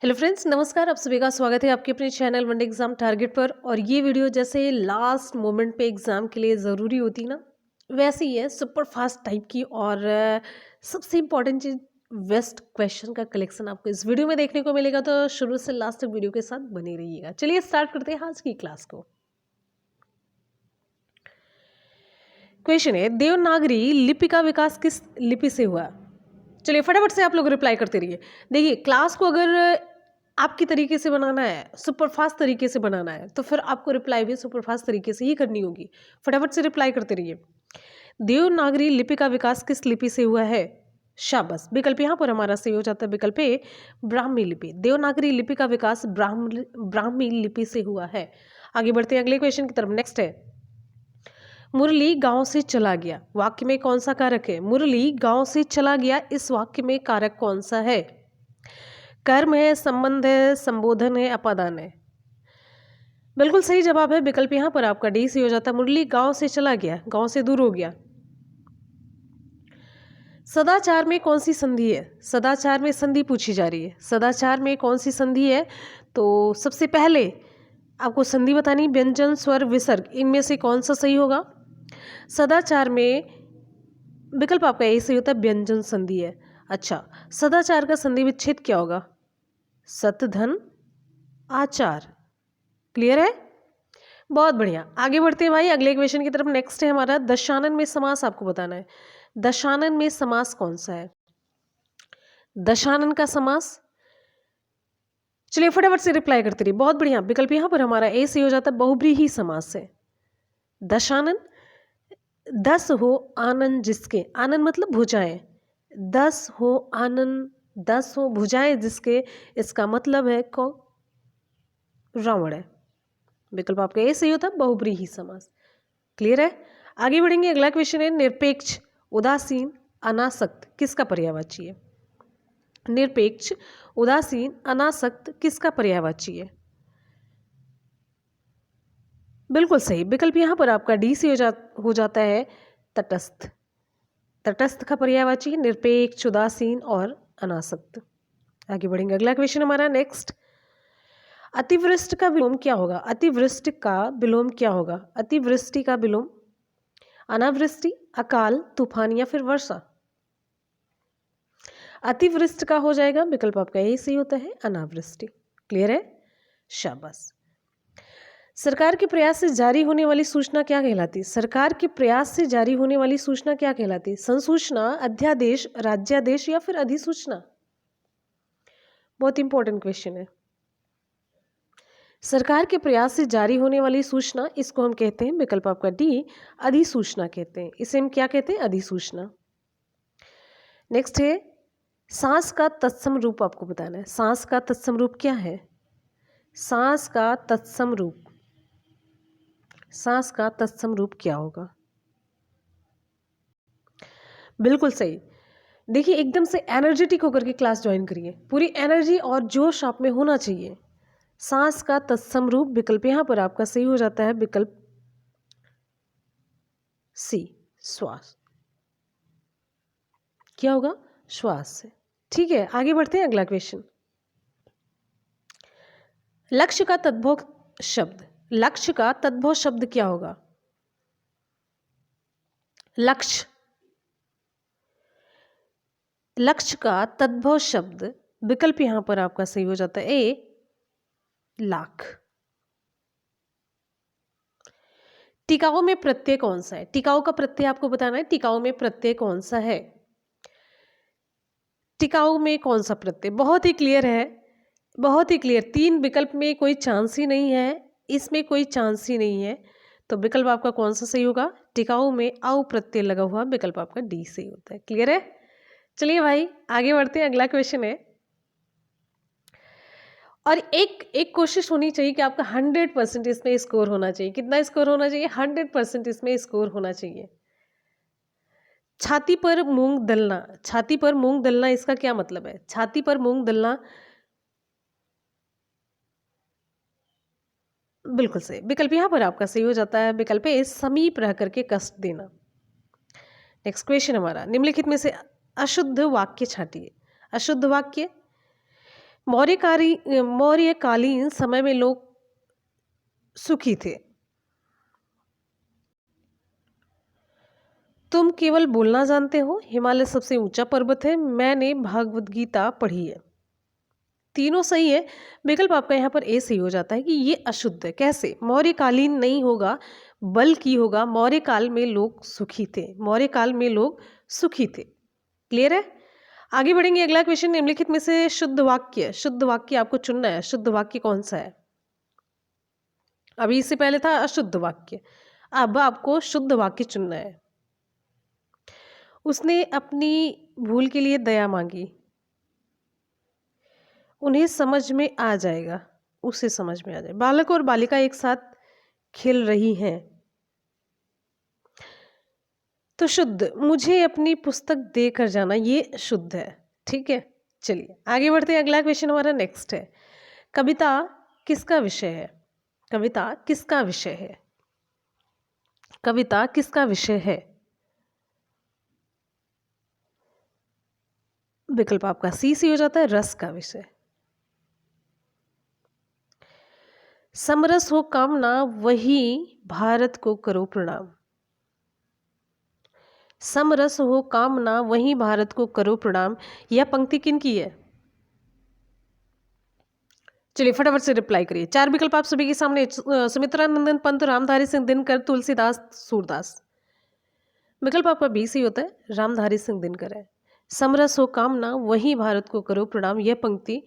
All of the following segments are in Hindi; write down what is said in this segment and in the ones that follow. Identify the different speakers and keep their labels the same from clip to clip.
Speaker 1: हेलो फ्रेंड्स, नमस्कार। आप सभी का स्वागत है आपके अपने चैनल वनडे एग्जाम टारगेट पर। और ये वीडियो जैसे लास्ट मोमेंट पे एग्जाम के लिए ज़रूरी होती है ना, वैसे ही है सुपर फास्ट टाइप की। और सबसे इम्पोर्टेंट चीज़, बेस्ट क्वेश्चन का कलेक्शन आपको इस वीडियो में देखने को मिलेगा। तो शुरू से लास्ट तक वीडियो के साथ बने रहिएगा। चलिए स्टार्ट करते हैं आज की क्लास को। क्वेश्चन है, देवनागरी लिपि का विकास किस लिपि से हुआ? चलिए फटाफट से आप लोग रिप्लाई करते रहिए। देखिए, क्लास को अगर आपकी तरीके से बनाना है, सुपर फास्ट तरीके से बनाना है, तो फिर आपको रिप्लाई भी सुपर फास्ट तरीके से ही करनी होगी। फटाफट से रिप्लाई करते रहिए। देवनागरी लिपि का विकास किस लिपि से हुआ है? शाबाश। विकल्प यहाँ पर हमारा सही हो जाता है। विकल्प ए, ब्राह्मी लिपि। देवनागरी लिपि का विकास ब्राह्मी लिपि से हुआ है। आगे बढ़ते हैं अगले क्वेश्चन की तरफ। नेक्स्ट है, मुरली गांव से चला गया, वाक्य में कौन सा कारक है? मुरली गांव से चला गया, इस वाक्य में कारक कौन सा है? कर्म है, संबंध है, संबोधन है, अपादान है? बिल्कुल सही जवाब है विकल्प यहाँ पर आपका डी सी हो जाता है। मुरली गांव से चला गया, गांव से दूर हो गया। सदाचार में कौन सी संधि है? सदाचार में संधि पूछी जा रही है। सदाचार में कौन सी संधि है? तो सबसे पहले आपको संधि बतानी, व्यंजन, स्वर, विसर्ग, इनमें से कौन सा सही होगा? सदाचार में विकल्प आपका यही सही होता है, व्यंजन संधि है। अच्छा, सदाचार का संधि विच्छेद क्या होगा? सत धन आचार। क्लियर है? बहुत बढ़िया। आगे बढ़ते हैं भाई अगले क्वेश्चन की तरफ। नेक्स्ट है हमारा, दशानन में समास आपको बताना है। दशानन में समास कौन सा है? दशानन का समास, चलिए फटाफट से रिप्लाई करते रहिए। बहुत बढ़िया, विकल्प यहाँ पर हमारा ए सही हो जाता है, बहुब्रीहि समास है। दशानन, दस हो आनंद जिसके, आनंद मतलब भुजाएं, दस हो आनंद, दस हो भुजाएं जिसके, इसका मतलब है कौन? रावण है। विकल्प आपका ये सही होता है, बहुब्रीहि समास। क्लियर है? आगे बढ़ेंगे। अगला क्वेश्चन है, निरपेक्ष, उदासीन, अनासक्त किसका पर्यायवाची है? निरपेक्ष, उदासीन, अनासक्त किसका पर्यायवाची है? बिल्कुल सही, विकल्प यहाँ पर आपका डी सी हो जाता है, तटस्थ। तटस्थ का पर्यायवाची निरपेक्ष, उदासीन और अनासक्त। आगे बढ़ेंगे। अगला क्वेश्चन हमारा नेक्स्ट, अतिवृष्टि का विलोम क्या होगा? अतिवृष्टि का विलोम क्या होगा? अतिवृष्टि का विलोम अनावृष्टि, अकाल, तूफान या फिर वर्षा? अतिवृष्टि का हो जाएगा, विकल्प आपका यही सही होता है, अनावृष्टि। क्लियर है? शाबाश। सरकार के प्रयास से जारी होने वाली सूचना क्या कहलाती है? सरकार के प्रयास से जारी होने वाली सूचना क्या कहलाती है? संसूचना, अध्यादेश, राज्यादेश या फिर अधिसूचना? बहुत इंपॉर्टेंट क्वेश्चन है। सरकार के प्रयास से जारी होने वाली सूचना, इसको हम कहते हैं, विकल्प आपका डी, अधिसूचना कहते हैं। इसे हम क्या कहते हैं? अधिसूचना। नेक्स्ट है, सांस का तत्सम रूप आपको बताना है। सांस का तत्सम रूप क्या है? सांस का तत्सम रूप, सांस का तत्सम रूप क्या होगा? बिल्कुल सही। देखिए, एकदम से एनर्जेटिक होकर के क्लास ज्वाइन करिए, पूरी एनर्जी और जोश आप में होना चाहिए। सांस का तत्सम रूप, विकल्प यहाँ पर आपका सही हो जाता है, विकल्प सी, श्वास। क्या होगा? श्वास से। ठीक है, आगे बढ़ते हैं। अगला क्वेश्चन, लक्ष्य का तद्भव शब्द, लक्ष्य का तद्भव शब्द क्या होगा? लक्ष्य, लक्ष्य का तद्भव शब्द, विकल्प यहां पर आपका सही हो जाता है, ए, लाख। टिकाऊ में प्रत्यय कौन सा है? टिकाऊ का प्रत्यय आपको बताना है। टिकाऊ में प्रत्यय कौन सा है? टिकाऊ में कौन सा प्रत्यय? बहुत ही क्लियर है, बहुत ही क्लियर। तीन विकल्प में कोई चांस ही नहीं है, इसमें कोई चांस ही नहीं है। तो विकल्प आपका कौन सा सही होगा? टिकाऊ में औ प्रत्यय लगा हुआ, विकल्प आपका डी सही होता है। क्लियर है? चलिए भाई आगे बढ़ते हैं। अगला क्वेश्चन है, और एक कोशिश होनी चाहिए कि आपका 100% इसमें स्कोर होना चाहिए। कितना स्कोर होना चाहिए? 100% इसमें स्कोर होना चाहिए। छाती पर मूंग दलना, छाती पर मूंग दलना, इसका क्या मतलब है? छाती पर मूंग दलना, बिल्कुल सही, विकल्प यहाँ पर आपका सही हो जाता है, विकल्प है समीप रह करके कष्ट देना। नेक्स्ट क्वेश्चन हमारा, निम्नलिखित में से अशुद्ध वाक्य छांटिए। अशुद्ध वाक्य, मौर्यकालीन समय में लोग सुखी थे। तुम केवल बोलना जानते हो, हिमालय सबसे ऊंचा पर्वत है, मैंने भागवत गीता पढ़ी है। तीनों सही है। विकल्प आपका यहाँ पर ए सही हो जाता है कि ये अशुद्ध है। कैसे? मौर्यकालीन नहीं होगा, बल्कि होगा मौर्य काल में लोग सुखी थे। मौर्य काल में लोग सुखी थे। क्लियर है? आगे बढ़ेंगे। अगला क्वेश्चन, निम्नलिखित में से शुद्ध वाक्य आपको चुनना है। शुद्ध वाक्य कौन सा है? अभी इससे पहले था अशुद्ध वाक्य, अब आपको शुद्ध वाक्य चुनना है। उसने अपनी भूल के लिए दया मांगी, उन्हें समझ में आ जाएगा, उसे समझ में आ जाए। बालक और बालिका एक साथ खेल रही हैं, तो शुद्ध। मुझे अपनी पुस्तक देकर जाना, ये शुद्ध है। ठीक है, चलिए आगे बढ़ते हैं। अगला क्वेश्चन हमारा नेक्स्ट है, कविता किसका विषय है? कविता किसका विषय है? कविता किसका विषय है? विकल्प आपका सी सी हो जाता है, रस का विषय। समरस हो कामना, वही भारत को करो प्रणाम। समरस हो कामना, वही भारत को करो प्रणाम। यह पंक्ति किन की है? चलिए फटाफट से रिप्लाई करिए। चार विकल्प आप सभी के सामने, सुमित्रा नंदन पंत, रामधारी सिंह दिनकर, तुलसीदास, सूरदास। विकल्प आपका बी सही होता है, रामधारी सिंह दिनकर है। समरस हो कामना, वही भारत को करो प्रणाम, यह पंक्ति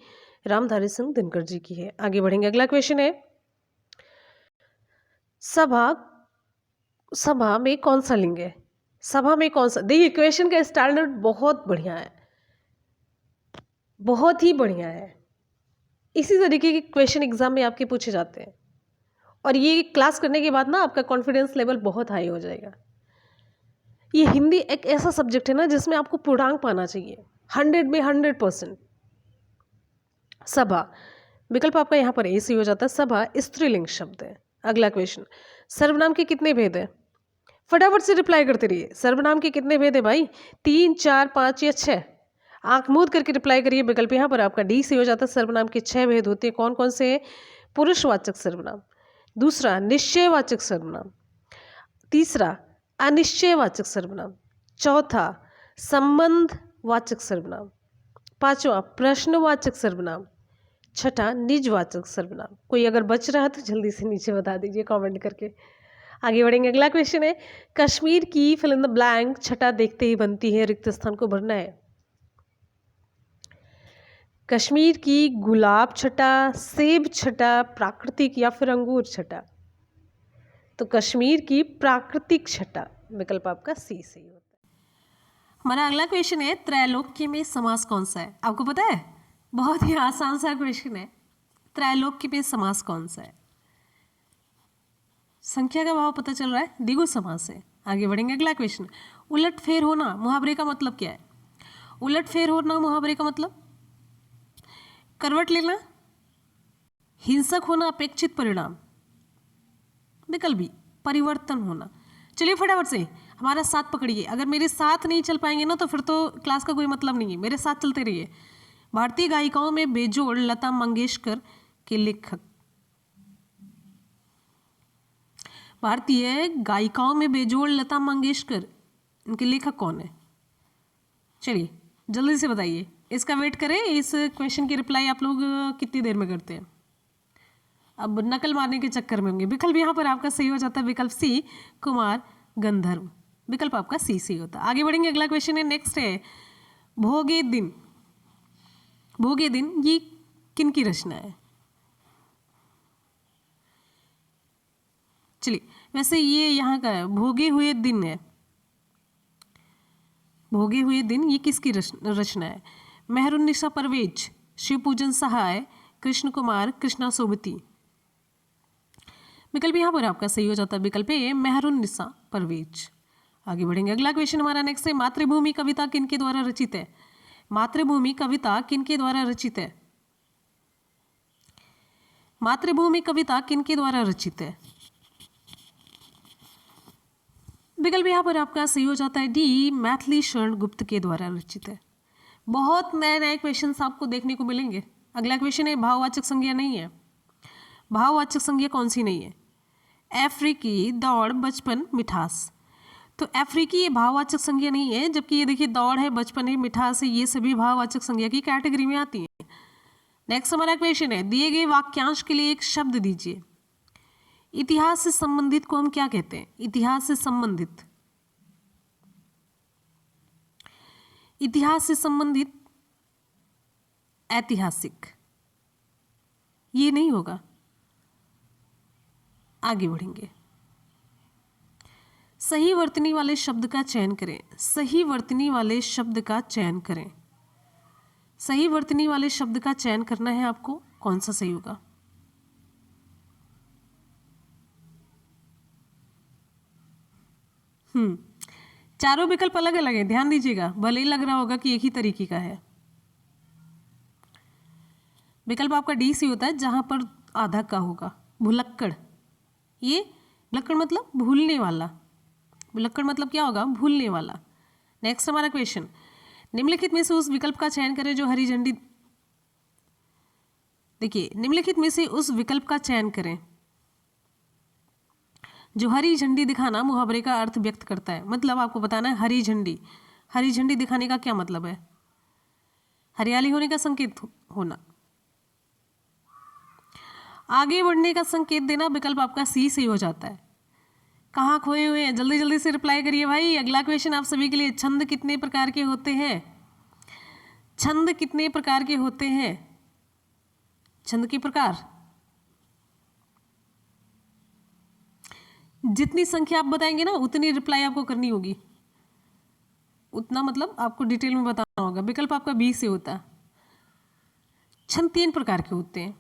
Speaker 1: रामधारी सिंह दिनकर जी की है। आगे बढ़ेंगे। अगला क्वेश्चन है, सभा में कौन सा लिंग है? सभा में कौन सा? देखिए क्वेश्चन का स्टैंडर्ड बहुत बढ़िया है, बहुत ही बढ़िया है। इसी तरीके के क्वेश्चन एग्जाम में आपके पूछे जाते हैं, और ये क्लास करने के बाद ना आपका कॉन्फिडेंस लेवल बहुत हाई हो जाएगा। ये हिंदी एक ऐसा सब्जेक्ट है ना जिसमें आपको पूर्णांक पाना चाहिए, 100 में 100%। सभा, विकल्प आपका यहाँ पर ए सही हो जाता है। सभा स्त्रीलिंग शब्द है। अगला क्वेश्चन, सर्वनाम के कितने भेद है? फटाफट से रिप्लाई करते रहिए। सर्वनाम के कितने भेद है भाई? 3, 4, 5 या 6? आंख मूंद करके रिप्लाई करिए। विकल्प यहाँ पर आपका डी से हो जाता है। सर्वनाम के 6 भेद होते हैं। कौन कौन से? पुरुषवाचक सर्वनाम, दूसरा निश्चयवाचक सर्वनाम, तीसरा अनिश्चयवाचक सर्वनाम, चौथा संबंधवाचक सर्वनाम, पांचवा प्रश्नवाचक सर्वनाम, छठा निजवाचक सर्वनाम। कोई अगर बच रहा है तो जल्दी से नीचे बता दीजिए कमेंट करके। आगे बढ़ेंगे। अगला क्वेश्चन है, कश्मीर की फिल इन द ब्लैंक छटा देखते ही बनती है, रिक्त स्थान को भरना है। कश्मीर की गुलाब छटा, सेब छटा, प्राकृतिक या फिर अंगूर छटा? तो कश्मीर की प्राकृतिक छटा, विकल्प आपका सी सही होता है। हमारा अगला क्वेश्चन है, त्रैलोक्य में समास कौन सा है? आपको पता है? बहुत ही आसान सा क्वेश्चन है। त्रैलोक्य में समास कौन सा है? संख्या का भाव पता चल रहा है, द्विगु समास है। आगे बढ़ेंगे। अगला क्वेश्चन, उलटफेर होना मुहावरे का मतलब क्या है? उलटफेर होना मुहावरे का मतलब करवट लेना, हिंसक होना, अपेक्षित परिणाम, विकल्प बी परिवर्तन होना। चलिए फटाफट से हमारा साथ पकड़िए। अगर मेरे साथ नहीं चल पाएंगे ना तो फिर तो क्लास का कोई मतलब नहीं है। मेरे साथ चलते रहिए। भारतीय गायिकाओं में बेजोड़ लता मंगेशकर के लेखक, भारतीय गायिकाओं में बेजोड़ लता मंगेशकर, इनके लेखक कौन है? चलिए जल्दी से बताइए। इसका वेट करें, इस क्वेश्चन की रिप्लाई आप लोग कितनी देर में करते हैं? अब नकल मारने के चक्कर में होंगे। विकल्प यहाँ पर आपका सही हो जाता है, विकल्प सी कुमार गंधर्व। विकल्प आपका सी सही होता है। आगे बढ़ेंगे। अगला क्वेश्चन है, नेक्स्ट है, भोगे दिन। भोगे दिन ये किन की रचना है? चलिए वैसे ये यहाँ का है, भोगे हुए दिन है। भोगे हुए दिन ये किसकी रचना है? मेहरुन्निसा परवेज, शिवपूजन सहाय, कृष्ण कुमार, कृष्णा सोबती। विकल्प यहाँ पर आपका सही हो जाता है, विकल्प ए मेहरुन्निसा परवेज। आगे बढ़ेंगे। अगला क्वेश्चन हमारा नेक्स्ट है, मातृभूमि कविता किनके द्वारा रचित है? मातृभूमि कविता किनके द्वारा रचित है? मातृभूमि कविता किनके द्वारा रचित है? विकल्प यहाँ पर आपका सही हो जाता है, डी मैथिली शरण गुप्त के द्वारा रचित है। बहुत नए नए क्वेश्चंस आपको देखने को मिलेंगे अगला क्वेश्चन है भाववाचक संज्ञा नहीं है। भाववाचक संज्ञा कौन सी नहीं है? अफ्रीकी, दौड़, बचपन, मिठास। तो अफ्रीकी ये भाववाचक संज्ञा नहीं है, जबकि ये देखिए दौड़ है, बचपन है, मिठास है, ये सभी भाववाचक संज्ञा की कैटेगरी में आती है। नेक्स्ट हमारा क्वेश्चन है, दिए गए वाक्यांश के लिए एक शब्द दीजिए। इतिहास से संबंधित को हम क्या कहते हैं? इतिहास से संबंधित, इतिहास से संबंधित ऐतिहासिक, ये नहीं होगा। आगे बढ़ेंगे। सही वर्तनी वाले शब्द का चयन करें। सही वर्तनी वाले शब्द का चयन करें। सही वर्तनी वाले शब्द का चयन करना है आपको, कौन सा सही होगा? चारों विकल्प अलग अलग है, ध्यान दीजिएगा, भले ही लग रहा होगा कि एक ही तरीके का है। विकल्प आपका डी सी होता है, जहां पर आधा का होगा। भुलक्कड़, ये भुलक्कड़ मतलब भूलने वाला। भुलक्कड़ मतलब क्या होगा? भूलने वाला। नेक्स्ट हमारा क्वेश्चन, निम्नलिखित में से उस विकल्प का चयन करें जो हरी झंडी, देखिए निम्नलिखित में से उस विकल्प का चयन करें जो हरी झंडी दिखाना मुहावरे का अर्थ व्यक्त करता है। मतलब आपको बताना है हरी झंडी, हरी झंडी दिखाने का क्या मतलब है? हरियाली होने का संकेत होना, आगे बढ़ने का संकेत देना। विकल्प आपका सी सही हो जाता है। कहाँ खोए हुए हैं? जल्दी जल्दी से रिप्लाई करिए भाई। अगला क्वेश्चन आप सभी के लिए, छंद कितने प्रकार के होते हैं? छंद कितने प्रकार के होते हैं? छंद के प्रकार, जितनी संख्या आप बताएंगे ना उतनी रिप्लाई आपको करनी होगी, उतना मतलब आपको डिटेल में बताना होगा। विकल्प आपका बी से होता है। छंद 3 प्रकार के होते हैं।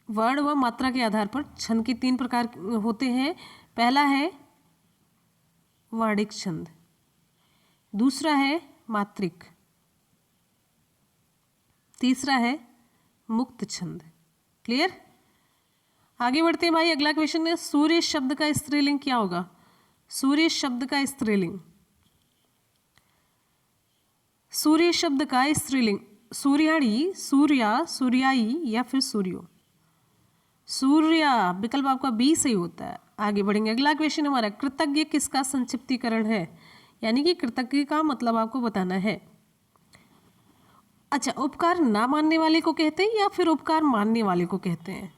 Speaker 1: वर्ण व मात्रा के आधार पर छंद के 3 प्रकार होते हैं। पहला है वर्णिक छंद, दूसरा है मात्रिक, तीसरा है मुक्त छंद। क्लियर? आगे बढ़ते हैं भाई। अगला क्वेश्चन है, सूर्य शब्द का स्त्रीलिंग क्या होगा? सूर्य शब्द का स्त्रीलिंग, सूर्य शब्द का स्त्रीलिंग, सूर्याणी, सूर्या, सूर्याई या फिर सूर्यो? सूर्या, विकल्प आपका बी सही होता है। आगे बढ़ेंगे। अगला क्वेश्चन हमारा, कृतज्ञ किसका संक्षिप्तीकरण है? यानी कि कृतज्ञ का मतलब आपको बताना है। अच्छा, उपकार ना मानने वाले को कहते हैं या फिर उपकार मानने वाले को कहते हैं,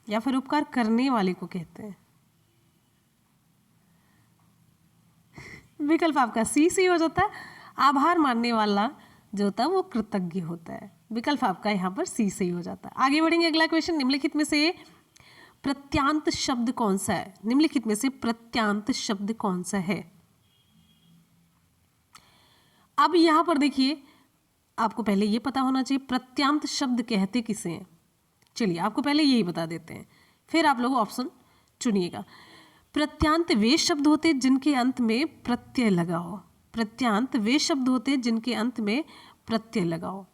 Speaker 1: या फिर उपकार करने वाले को कहते हैं? विकल्प आपका सी सही हो जाता है। आभार मानने वाला जो होता है वो कृतज्ञ होता है। विकल्प आपका यहाँ पर सी सही हो जाता है। आगे बढ़ेंगे। अगला क्वेश्चन, निम्नलिखित में से प्रत्यांत शब्द कौन सा है? निम्नलिखित में से प्रत्यांत शब्द कौन सा है? अब यहां पर देखिए, आपको पहले ये पता होना चाहिए प्रत्यांत शब्द कहते किसे हैं। चलिए आपको पहले यही बता देते हैं, फिर आप लोग ऑप्शन चुनिएगा। प्रत्यांत वे शब्द होते जिनके अंत में प्रत्यय लगा हो। प्रत्यांत वे शब्द होते जिनके अंत में प्रत्यय लगा हो।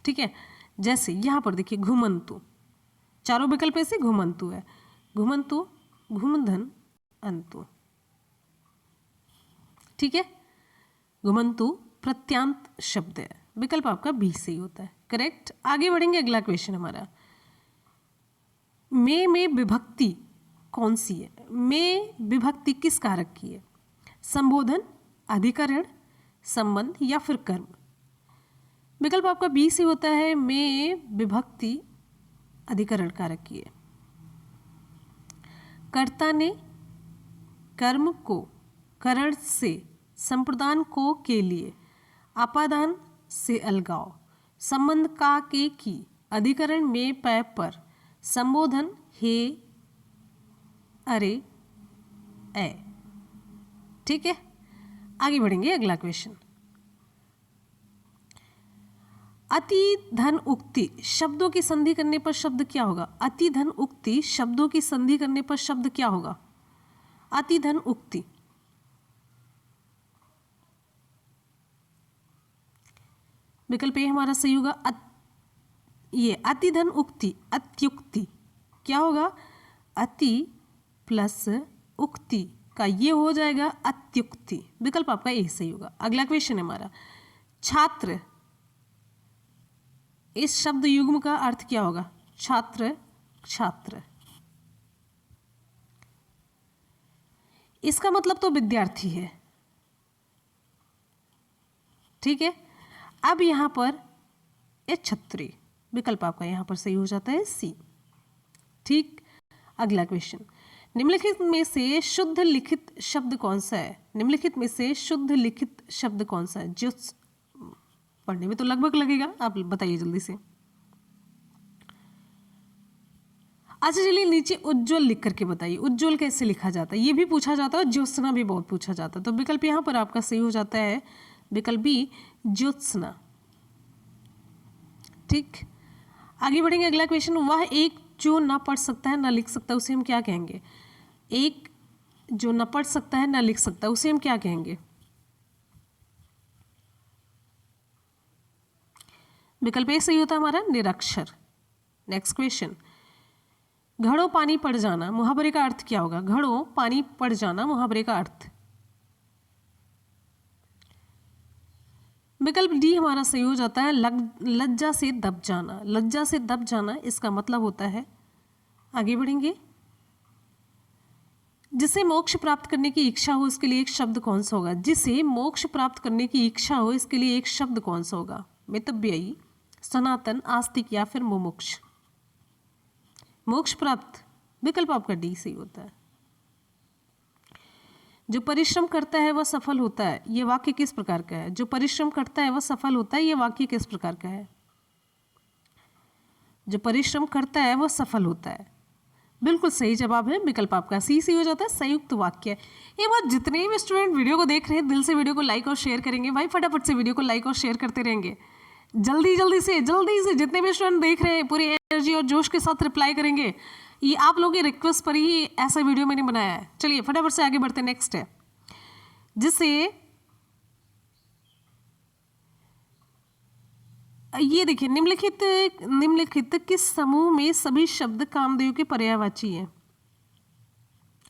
Speaker 1: ठीक है, जैसे यहां पर देखिए घुमंतु, चारों विकल्प से घुमंतु है। घुमंतु, घुमधन, अंतु। ठीक है, घुमंतु प्रत्यांत शब्द है। विकल्प आपका बी सही होता है। करेक्ट। आगे बढ़ेंगे। अगला क्वेश्चन हमारा, में विभक्ति कौन सी है? में विभक्ति किस कारक की है? संबोधन, अधिकरण, संबंध या फिर कर्म? विकल्प आपका बी से होता है। में विभक्ति अधिकरण कारक की है। कर्ता ने कर्म को करण से, संप्रदान को के लिए, अपादान से अलगाव, संबंध का के की, अधिकरण में पै पर, संबोधन हे, अरे, ए। ठीक है, आगे बढ़ेंगे। अगला क्वेश्चन, अति धन उक्ति शब्दों की संधि करने पर शब्द क्या होगा? अति धन उक्ति शब्दों की संधि करने पर शब्द क्या होगा? अति धन उक्ति, विकल्प ए हमारा सही होगा। ये अति धन उक्ति, अत्युक्ति क्या होगा? अति प्लस उक्ति का ये हो जाएगा अत्युक्ति। विकल्प आपका ए सही होगा। अगला क्वेश्चन है हमारा, छात्र, इस शब्द युग्म का अर्थ क्या होगा? छात्र, छात्र। इसका मतलब तो विद्यार्थी है, ठीक है। अब यहां पर ए छत्री, विकल्प आपका यहां पर सही हो जाता है सी, ठीक। अगला क्वेश्चन, निम्नलिखित में से शुद्ध लिखित शब्द कौन सा है? निम्नलिखित में से शुद्ध लिखित शब्द कौन सा है? जो पढ़ने में तो लगभग लगेगा, आप बताइए जल्दी से। अच्छा चलिए नीचे उज्ज्वल लिख करके बताइए, उज्ज्वल कैसे लिखा जाता है? ये भी पूछा जाता है, ज्योत्सना भी बहुत पूछा जाता है। तो विकल्प यहाँ पर आपका सही हो जाता है विकल्प बी, ज्योत्सना, ठीक। आगे बढ़ेंगे, अगला क्वेश्चन, वह एक जो ना पढ़ सकता है ना लिख सकता, उसे हम क्या कहेंगे? एक जो ना पढ़ सकता है ना लिख सकता, उसे हम क्या कहेंगे? विकल्प ए सही होता है हमारा, निरक्षर। नेक्स्ट क्वेश्चन, घड़ों पानी पड़ जाना, मुहावरे का अर्थ क्या होगा? घड़ों पानी पड़ जाना, मुहावरे का अर्थ। विकल्प डी हमारा सही हो जाता है, लज्जा से दब जाना। लज्जा से दब जाना इसका मतलब होता है, आगे बढ़ेंगे, जिसे मोक्ष प्राप्त करने की इच्छा हो इसके लिए एक शब्द कौन सा होगा? जिसे मोक्ष प्राप्त करने की इच्छा हो इसके लिए एक शब्द कौन सा होगा? मितव्ययी, सनातन, आस्तिक या फिर मुमुक्ष? मोक्ष प्राप्त, विकल्प आपका डी सही होता है। जो परिश्रम करता है वह सफल होता है, यह वाक्य किस प्रकार का है? जो परिश्रम करता है वह सफल होता है, यह वाक्य किस प्रकार का है? जो परिश्रम करता है वह सफल होता है, बिल्कुल सही जवाब है, विकल्प आपका सी सी हो जाता है, संयुक्त वाक्य। ये बात जितने भी स्टूडेंट वीडियो को देख रहे हैं दिल से वीडियो को लाइक और शेयर करेंगे भाई, फटाफट से वीडियो को लाइक और शेयर करते रहेंगे, जल्दी से जितने भी स्टूडेंट देख रहे हैं पूरी एनर्जी और जोश के साथ रिप्लाई करेंगे। ये आप लोगों की रिक्वेस्ट पर ही ऐसा वीडियो मैंने बनाया है। चलिए फटाफट से आगे बढ़ते हैं, नेक्स्ट है, जिसे ये देखिए, निम्नलिखित किस समूह में सभी शब्द कामदेव के पर्यायवाची हैं?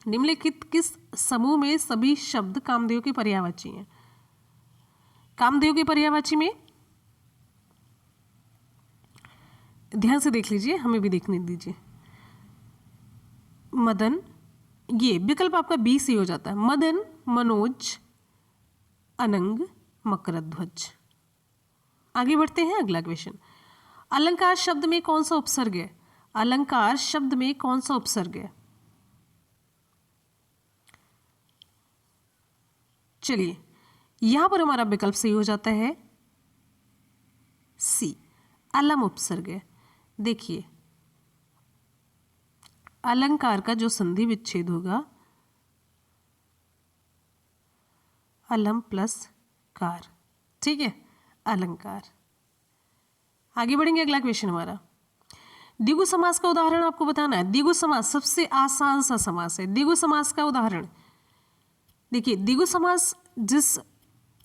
Speaker 1: निम्नलिखित किस समूह में सभी शब्द कामदेव के पर्यायवाची हैं? कामदेव के पर्यायवाची में ध्यान से देख लीजिए, हमें भी देखने दीजिए। मदन, ये विकल्प आपका बी से हो जाता है, मदन, मनोज, अनंग, मकरध्वज। आगे बढ़ते हैं, अगला क्वेश्चन, अलंकार शब्द में कौन सा उपसर्ग है? अलंकार शब्द में कौन सा उपसर्ग है? चलिए यहां पर हमारा विकल्प सही हो जाता है सी, अलम उपसर्ग है। देखिए अलंकार का जो संधि विच्छेद होगा अलम प्लस कार, ठीक है, अलंकार। आगे बढ़ेंगे, अगला क्वेश्चन हमारा, द्विगु समास का उदाहरण आपको बताना है। द्विगु समास सबसे आसान सा समास है। द्विगु समास का उदाहरण देखिए, द्विगु समास जिस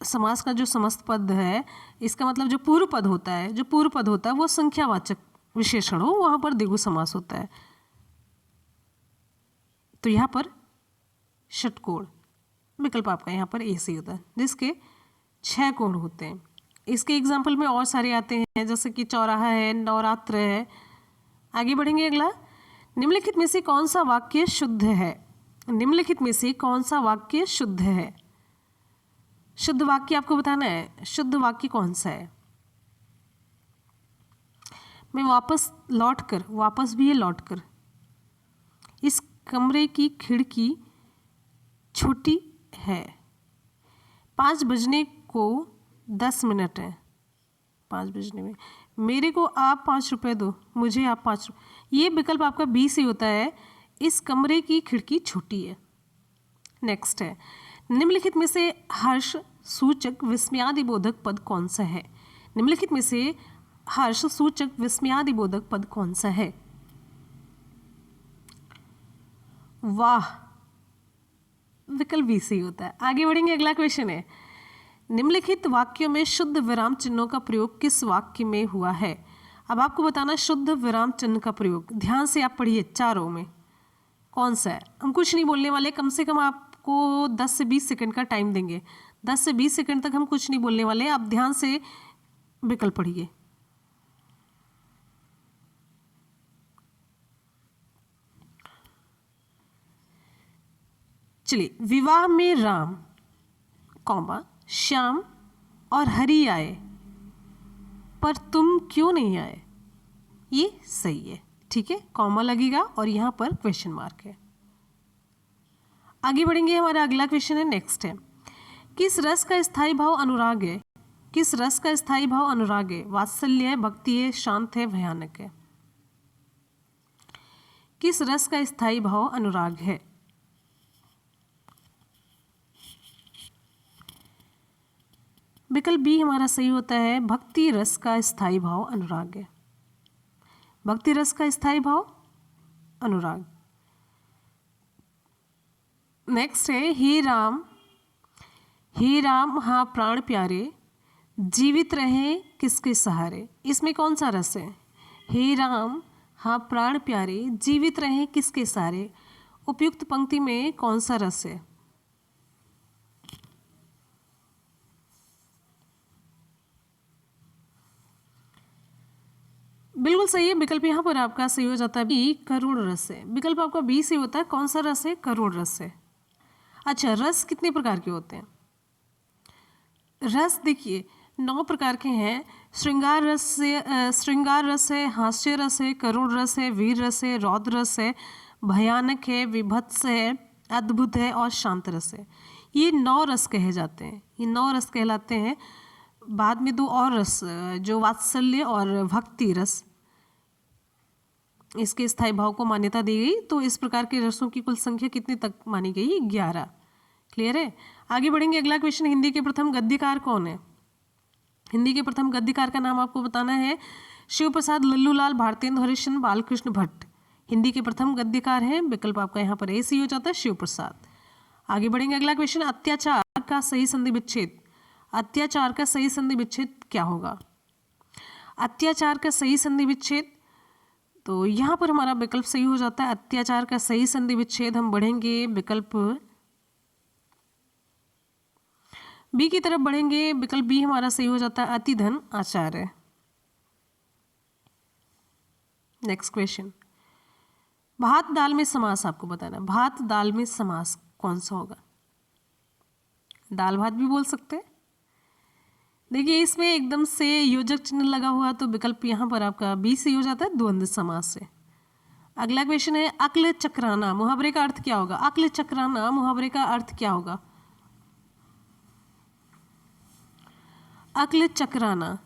Speaker 1: समास का जो समस्त पद है, इसका मतलब जो पूर्व पद होता है वो संख्यावाचक विशेषण हो, वहां पर द्विगु समास होता है। तो यहाँ पर षटकोण, विकल्प आपका यहाँ पर ए से होता है, जिसके 6 कोण होते हैं। इसके एग्जाम्पल में और सारे आते हैं, जैसे कि चौराहा है, नवरात्र है। आगे बढ़ेंगे, अगला, निम्नलिखित में से कौन सा वाक्य शुद्ध है? निम्नलिखित में से कौन सा वाक्य शुद्ध है? शुद्ध वाक्य आपको बताना है, शुद्ध वाक्य कौन सा है? मैं वापस भी है लौटकर, इस कमरे की खिड़की छोटी है, 5 बजने को 10 मिनट है, 5 बजने में मेरे को आप 5 रुपये दो, मुझे आप 5 रुपये। ये विकल्प आपका बी से होता है, इस कमरे की खिड़की छोटी है। नेक्स्ट है, निम्नलिखित में से हर्ष सूचक विस्मयादिबोधक पद कौन सा है? निम्नलिखित में से हर्ष सूचक विस्मयादिबोधक पद कौन सा है? वाह, विकल्प बी से होता है। आगे बढ़ेंगे, अगला क्वेश्चन है, निम्नलिखित वाक्यों में शुद्ध विराम चिन्हों का प्रयोग किस वाक्य में हुआ है? अब आपको बताना शुद्ध विराम चिन्ह का प्रयोग, ध्यान से आप पढ़िए, चारों में कौन सा है? हम कुछ नहीं बोलने वाले, कम से कम आपको 10 से 20 सेकंड का टाइम देंगे। 10 से 20 सेकंड तक हम कुछ नहीं बोलने वाले। आप ध्यान से विकल्प पढ़िए। चलिए, विवाह में राम कौमा श्याम और हरि आए पर तुम क्यों नहीं आए, ये सही है। ठीक है, कॉमा लगेगा और यहाँ पर क्वेश्चन मार्क है। आगे बढ़ेंगे, हमारा अगला क्वेश्चन है, नेक्स्ट है, किस रस का स्थायी भाव अनुराग है? किस रस का स्थायी भाव अनुराग है? वात्सल्य है, भक्ति है, शांत है, भयानक है? किस रस का स्थायी भाव अनुराग है? विकल्प बी हमारा सही होता है, भक्ति रस का स्थायी भाव अनुराग है। भक्ति रस का स्थायी भाव अनुराग। नेक्स्ट है, हे राम हाँ प्राण प्यारे, जीवित रहे किसके सहारे? इसमें कौन सा रस है? हे राम हाँ प्राण प्यारे, जीवित रहे किसके सहारे? उपयुक्त पंक्ति में कौन सा रस है? बिल्कुल सही है। विकल्प यहाँ पर आपका सही हो जाता है बी, करुण रस है। विकल्प आपका बी सही होता है। कौन सा रस है? करुण रस है। अच्छा, रस कितने प्रकार के होते हैं? रस देखिए 9 प्रकार के हैं। श्रृंगार रस है, हास्य रस है, करुण रस है, वीर रस है, रौद्र रस है, भयानक है, विभत्स है, अद्भुत है और शांत रस है। ये 9 रस कहे जाते हैं। ये 9 रस कहलाते हैं। बाद में 2 और रस, जो वात्सल्य और भक्ति रस, इसके स्थायी भाव को मान्यता दी गई। तो इस प्रकार के रसों की कुल संख्या कितने तक मानी गई? 11। क्लियर है? आगे बढ़ेंगे, अगला क्वेश्चन, हिंदी के प्रथम गद्यकार कौन है? हिंदी के प्रथम गद्यकार का नाम आपको बताना है। शिव प्रसाद, लल्लूलाल, भारतेंदु हरिश्चंद्र, बालकृष्ण भट्ट हिंदी के प्रथम गद्यकार हैं। विकल्प आपका यहाँ पर ए सही हो जाता है, शिव प्रसाद। आगे बढ़ेंगे, अगला क्वेश्चन, अत्याचार का सही संधि विच्छेद। अत्याचार का सही संधि विच्छेद क्या होगा? अत्याचार का सही संधि विच्छेद, तो यहाँ पर हमारा विकल्प सही हो जाता है। अत्याचार का सही संधि विच्छेद हम बढ़ेंगे विकल्प बी की तरफ बढ़ेंगे। विकल्प बी हमारा सही हो जाता है, अतिधन आचार्य। नेक्स्ट क्वेश्चन, भात दाल में समास आपको बताना है। भात दाल में समास कौन सा होगा? दाल भात भी बोल सकते हैं। देखिए, इसमें एकदम से योजक चिन्ह लगा हुआ, तो विकल्प यहाँ पर आपका बी सही हो जाता है, द्वंद्व समास से। अगला क्वेश्चन है, अक्ल चक्राना मुहावरे का अर्थ क्या होगा? अक्ल चक्राना मुहावरे का अर्थ क्या होगा? अक्ल चक्राना,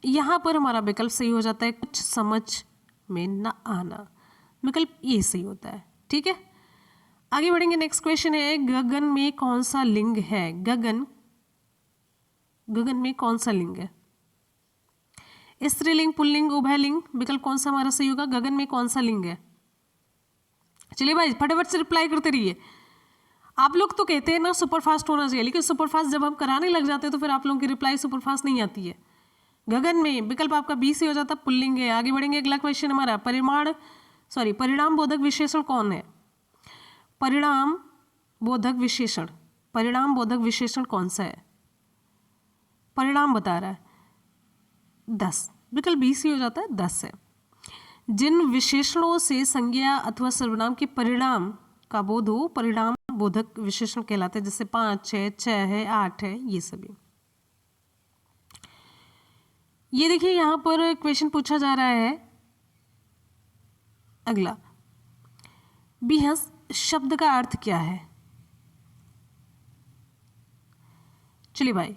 Speaker 1: यहाँ पर हमारा विकल्प सही हो जाता है, कुछ समझ में न आना। विकल्प ये सही होता है। ठीक है, आगे बढ़ेंगे, नेक्स्ट क्वेश्चन है, गगन में कौन सा लिंग है? गगन में कौन सा लिंग है? स्त्रीलिंग, पुल्लिंग, उभयलिंग? विकल्प कौन सा हमारा सही होगा? गगन में कौन सा लिंग है? चलिए भाई, फटाफट से रिप्लाई करते रहिए। आप लोग तो कहते हैं ना सुपरफास्ट होना चाहिए, लेकिन सुपरफास्ट जब हम कराने लग जाते हैं तो फिर आप लोगों की रिप्लाई सुपरफास्ट नहीं आती है। गगन में विकल्प आपका बी से हो जाता है, पुल्लिंग है। आगे बढ़ेंगे, अगला क्वेश्चन हमारा, परिणाम बोधक विशेषण कौन है? परिणाम बोधक विशेषण, परिणाम बोधक विशेषण कौन सा है? परिणाम बता रहा है 10। विकल्प बी से हो जाता है, 10 है। जिन विशेषणों से संज्ञा अथवा सर्वनाम के परिणाम का बोध हो, परिणाम बोधक विशेषण कहलाते हैं। जैसे 5 है, 6 है, 8 है, ये सभी। ये देखिए, यहां पर क्वेश्चन पूछा जा रहा है अगला, बिहस शब्द का अर्थ क्या है? चलिए भाई,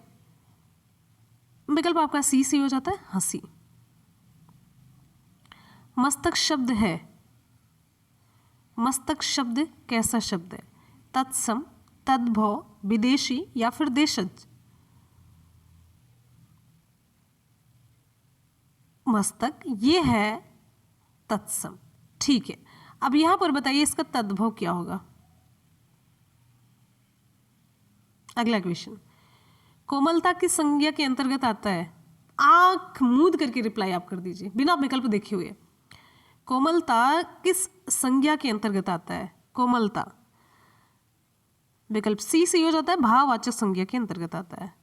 Speaker 1: विकल्प आपका सी से हो जाता है, हंसी। मस्तक शब्द है, मस्तक शब्द कैसा शब्द है? तत्सम, तद्भव, विदेशी या फिर देशज? मस्तक ये है तत्सम। ठीक है, अब यहां पर बताइए इसका तद्भव क्या होगा? अगला क्वेश्चन, कोमलता किस संज्ञा के अंतर्गत आता है? आंख मूंद करके रिप्लाई आप कर दीजिए, बिना विकल्प देखे हुए। कोमलता किस संज्ञा के अंतर्गत आता है? कोमलता, विकल्प सी सही हो जाता है, भाववाचक संज्ञा के अंतर्गत आता है।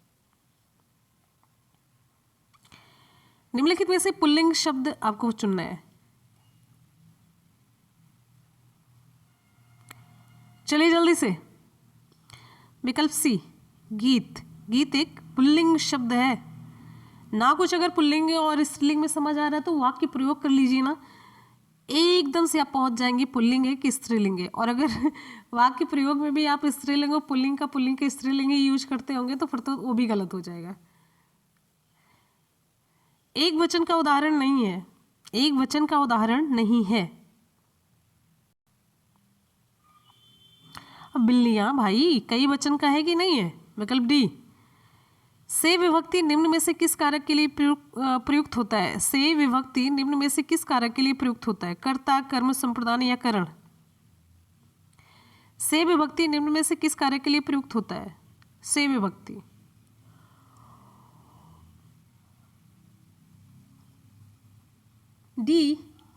Speaker 1: निम्नलिखित में से पुल्लिंग शब्द आपको चुनना है। चलिए जल्दी से। विकल्प सी गीत। गीत एक पुल्लिंग शब्द है ना। कुछ अगर पुल्लिंग और स्त्रीलिंग में समझ आ रहा है तो वाक्य प्रयोग कर लीजिए ना, एकदम से आप पहुंच जाएंगे पुल्लिंग है कि स्त्रीलिंग है। और अगर वाक्य प्रयोग में भी आप स्त्रीलिंग और पुल्लिंग का स्त्रीलिंग ही यूज करते होंगे तो फिर तो वो भी गलत हो जाएगा। एक वचन का उदाहरण नहीं है, एक वचन का उदाहरण नहीं है। अब बिल्लियां भाई कई वचन का है कि नहीं है? विकल्प डी। से विभक्ति निम्न में से किस कारक के लिए प्रयुक्त होता है? से विभक्ति निम्न में से किस कारक के लिए प्रयुक्त होता है? कर्ता, कर्म, संप्रदान या करण? से विभक्ति निम्न में से किस कारक के लिए प्रयुक्त होता है? से विभक्ति डी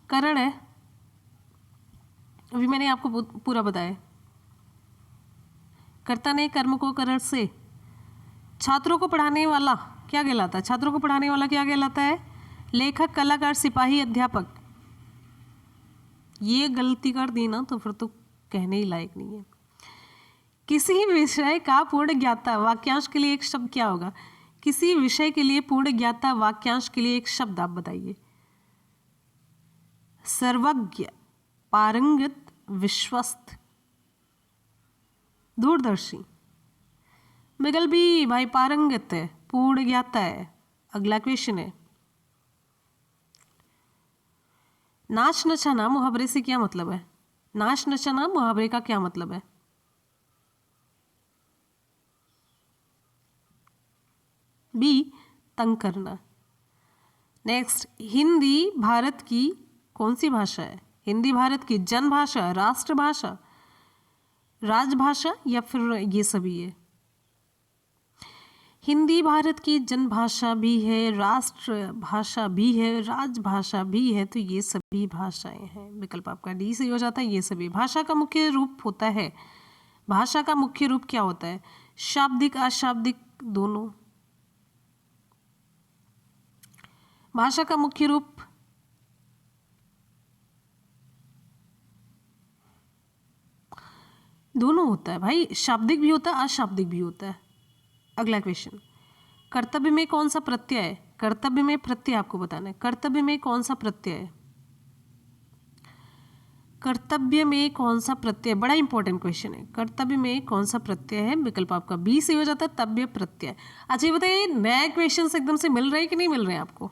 Speaker 1: करण है। अभी मैंने आपको पूरा बताया। कर्ता ने कर्म को करण से। छात्रों को पढ़ाने वाला क्या कहलाता है? छात्रों को पढ़ाने वाला क्या कहलाता है? लेखक, कलाकार, सिपाही, अध्यापक। ये गलती कर दी ना तो फिर तो कहने ही लायक नहीं है। किसी विषय का पूर्ण ज्ञाता वाक्यांश के लिए एक शब्द क्या होगा? किसी विषय के लिए पूर्ण ज्ञाता वाक्यांश के लिए एक शब्द आप बताइए। सर्वज्ञ, पारंगत, विश्वस्त, दूरदर्शी। विकल्प बी भाई पारंगत है, पूर्ण ज्ञाता है। अगला क्वेश्चन है, नाच नचाना मुहावरे से क्या मतलब है? नाच नचाना मुहावरे का क्या मतलब है? बी तंग करना। नेक्स्ट, हिंदी भारत की कौन सी भाषा है? हिंदी भारत की जनभाषा, राष्ट्रभाषा, राजभाषा या फिर ये सभी है? हिंदी भारत की जनभाषा भी है, राष्ट्रभाषा भी है, राजभाषा भी है, तो ये सभी भाषाएं हैं। विकल्प आपका डी सही हो जाता है, ये सभी। भाषा का मुख्य रूप होता है, भाषा का मुख्य रूप क्या होता है? शाब्दिक, अशाब्दिक, दोनों। भाषा का मुख्य रूप दोनों होता है भाई, शाब्दिक भी होता है, अशाब्दिक भी होता है। अगला क्वेश्चन, कर्तव्य में कौन सा प्रत्यय है? कर्तव्य में प्रत्यय आपको बताना है। कर्तव्य में कौन सा प्रत्यय है? कर्तव्य में कौन सा प्रत्यय, बड़ा इंपॉर्टेंट क्वेश्चन है। कर्तव्य में कौन सा प्रत्यय है? विकल्प आपका बी से हो जाता है, तव्य प्रत्यय। अच्छा ये बताइए, नए क्वेश्चन एकदम से मिल रहे हैं कि नहीं मिल रहे हैं आपको?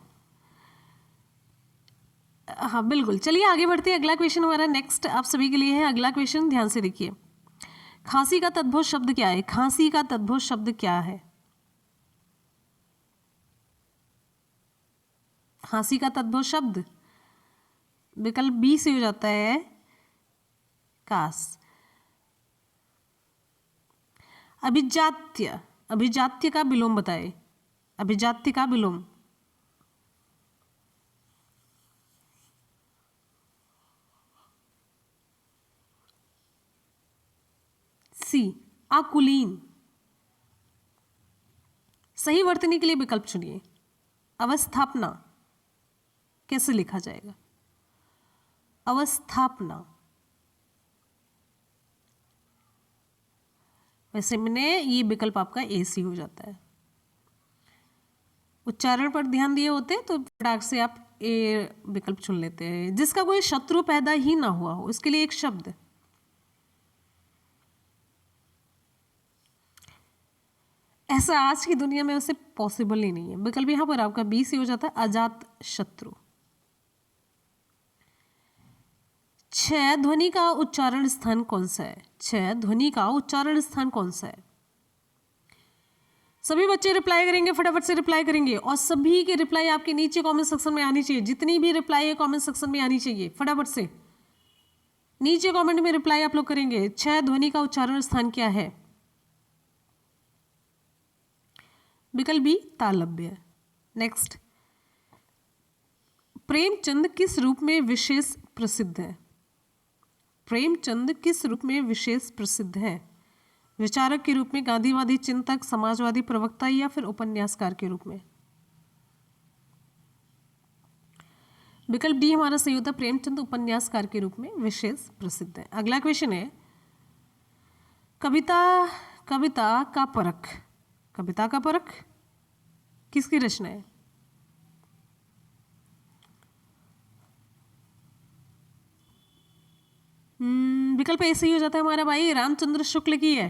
Speaker 1: हाँ बिल्कुल। चलिए आगे बढ़ते हैं। अगला क्वेश्चन हमारा नेक्स्ट आप सभी के लिए है। अगला क्वेश्चन ध्यान से देखिए, खांसी का तद्भव शब्द क्या है? खांसी का तद्भव शब्द क्या है? खांसी का तद्भव शब्द विकल्प बी से हो जाता है, कास। अभिजात्य, अभिजात्य का विलोम बताए। अभिजात्य का विलोम सी, आकुलीन। सही वर्तनी के लिए विकल्प चुनिए। अवस्थापना कैसे लिखा जाएगा? अवस्थापना। वैसे मैंने ये विकल्प आपका ए सी हो जाता है। उच्चारण पर ध्यान दिए होते तो फटाक से आप ए विकल्प चुन लेते हैं। जिसका कोई शत्रु पैदा ही ना हुआ हो, इसके लिए एक शब्द। ऐसा आज की दुनिया में उसे पॉसिबल ही नहीं है। विकल्प यहां पर आपका बी से हो जाता है, अजात शत्रु। छह ध्वनि का उच्चारण स्थान कौन सा है? छह ध्वनि का उच्चारण स्थान कौन सा है? सभी बच्चे रिप्लाई करेंगे, फटाफट से रिप्लाई करेंगे और सभी के रिप्लाई आपके नीचे कमेंट सेक्शन में आनी चाहिए। जितनी भी रिप्लाई है कमेंट सेक्शन में आनी चाहिए, फटाफट से नीचे कमेंट में रिप्लाई आप लोग करेंगे। छह ध्वनि का उच्चारण स्थान क्या है? विकल्प बी तालव्य। नेक्स्ट, प्रेमचंद किस रूप में विशेष प्रसिद्ध है? प्रेमचंद किस रूप में विशेष प्रसिद्ध है? विचारक के रूप में, गांधीवादी चिंतक, समाजवादी प्रवक्ता या फिर उपन्यासकार के रूप में। विकल्प डी हमारा सही होता है, प्रेमचंद उपन्यासकार के रूप में विशेष प्रसिद्ध है। अगला क्वेश्चन है, कविता का परख, कविता का परख किसकी रचना है? विकल्प ए सही हो जाता है हमारा भाई, रामचंद्र शुक्ल की है,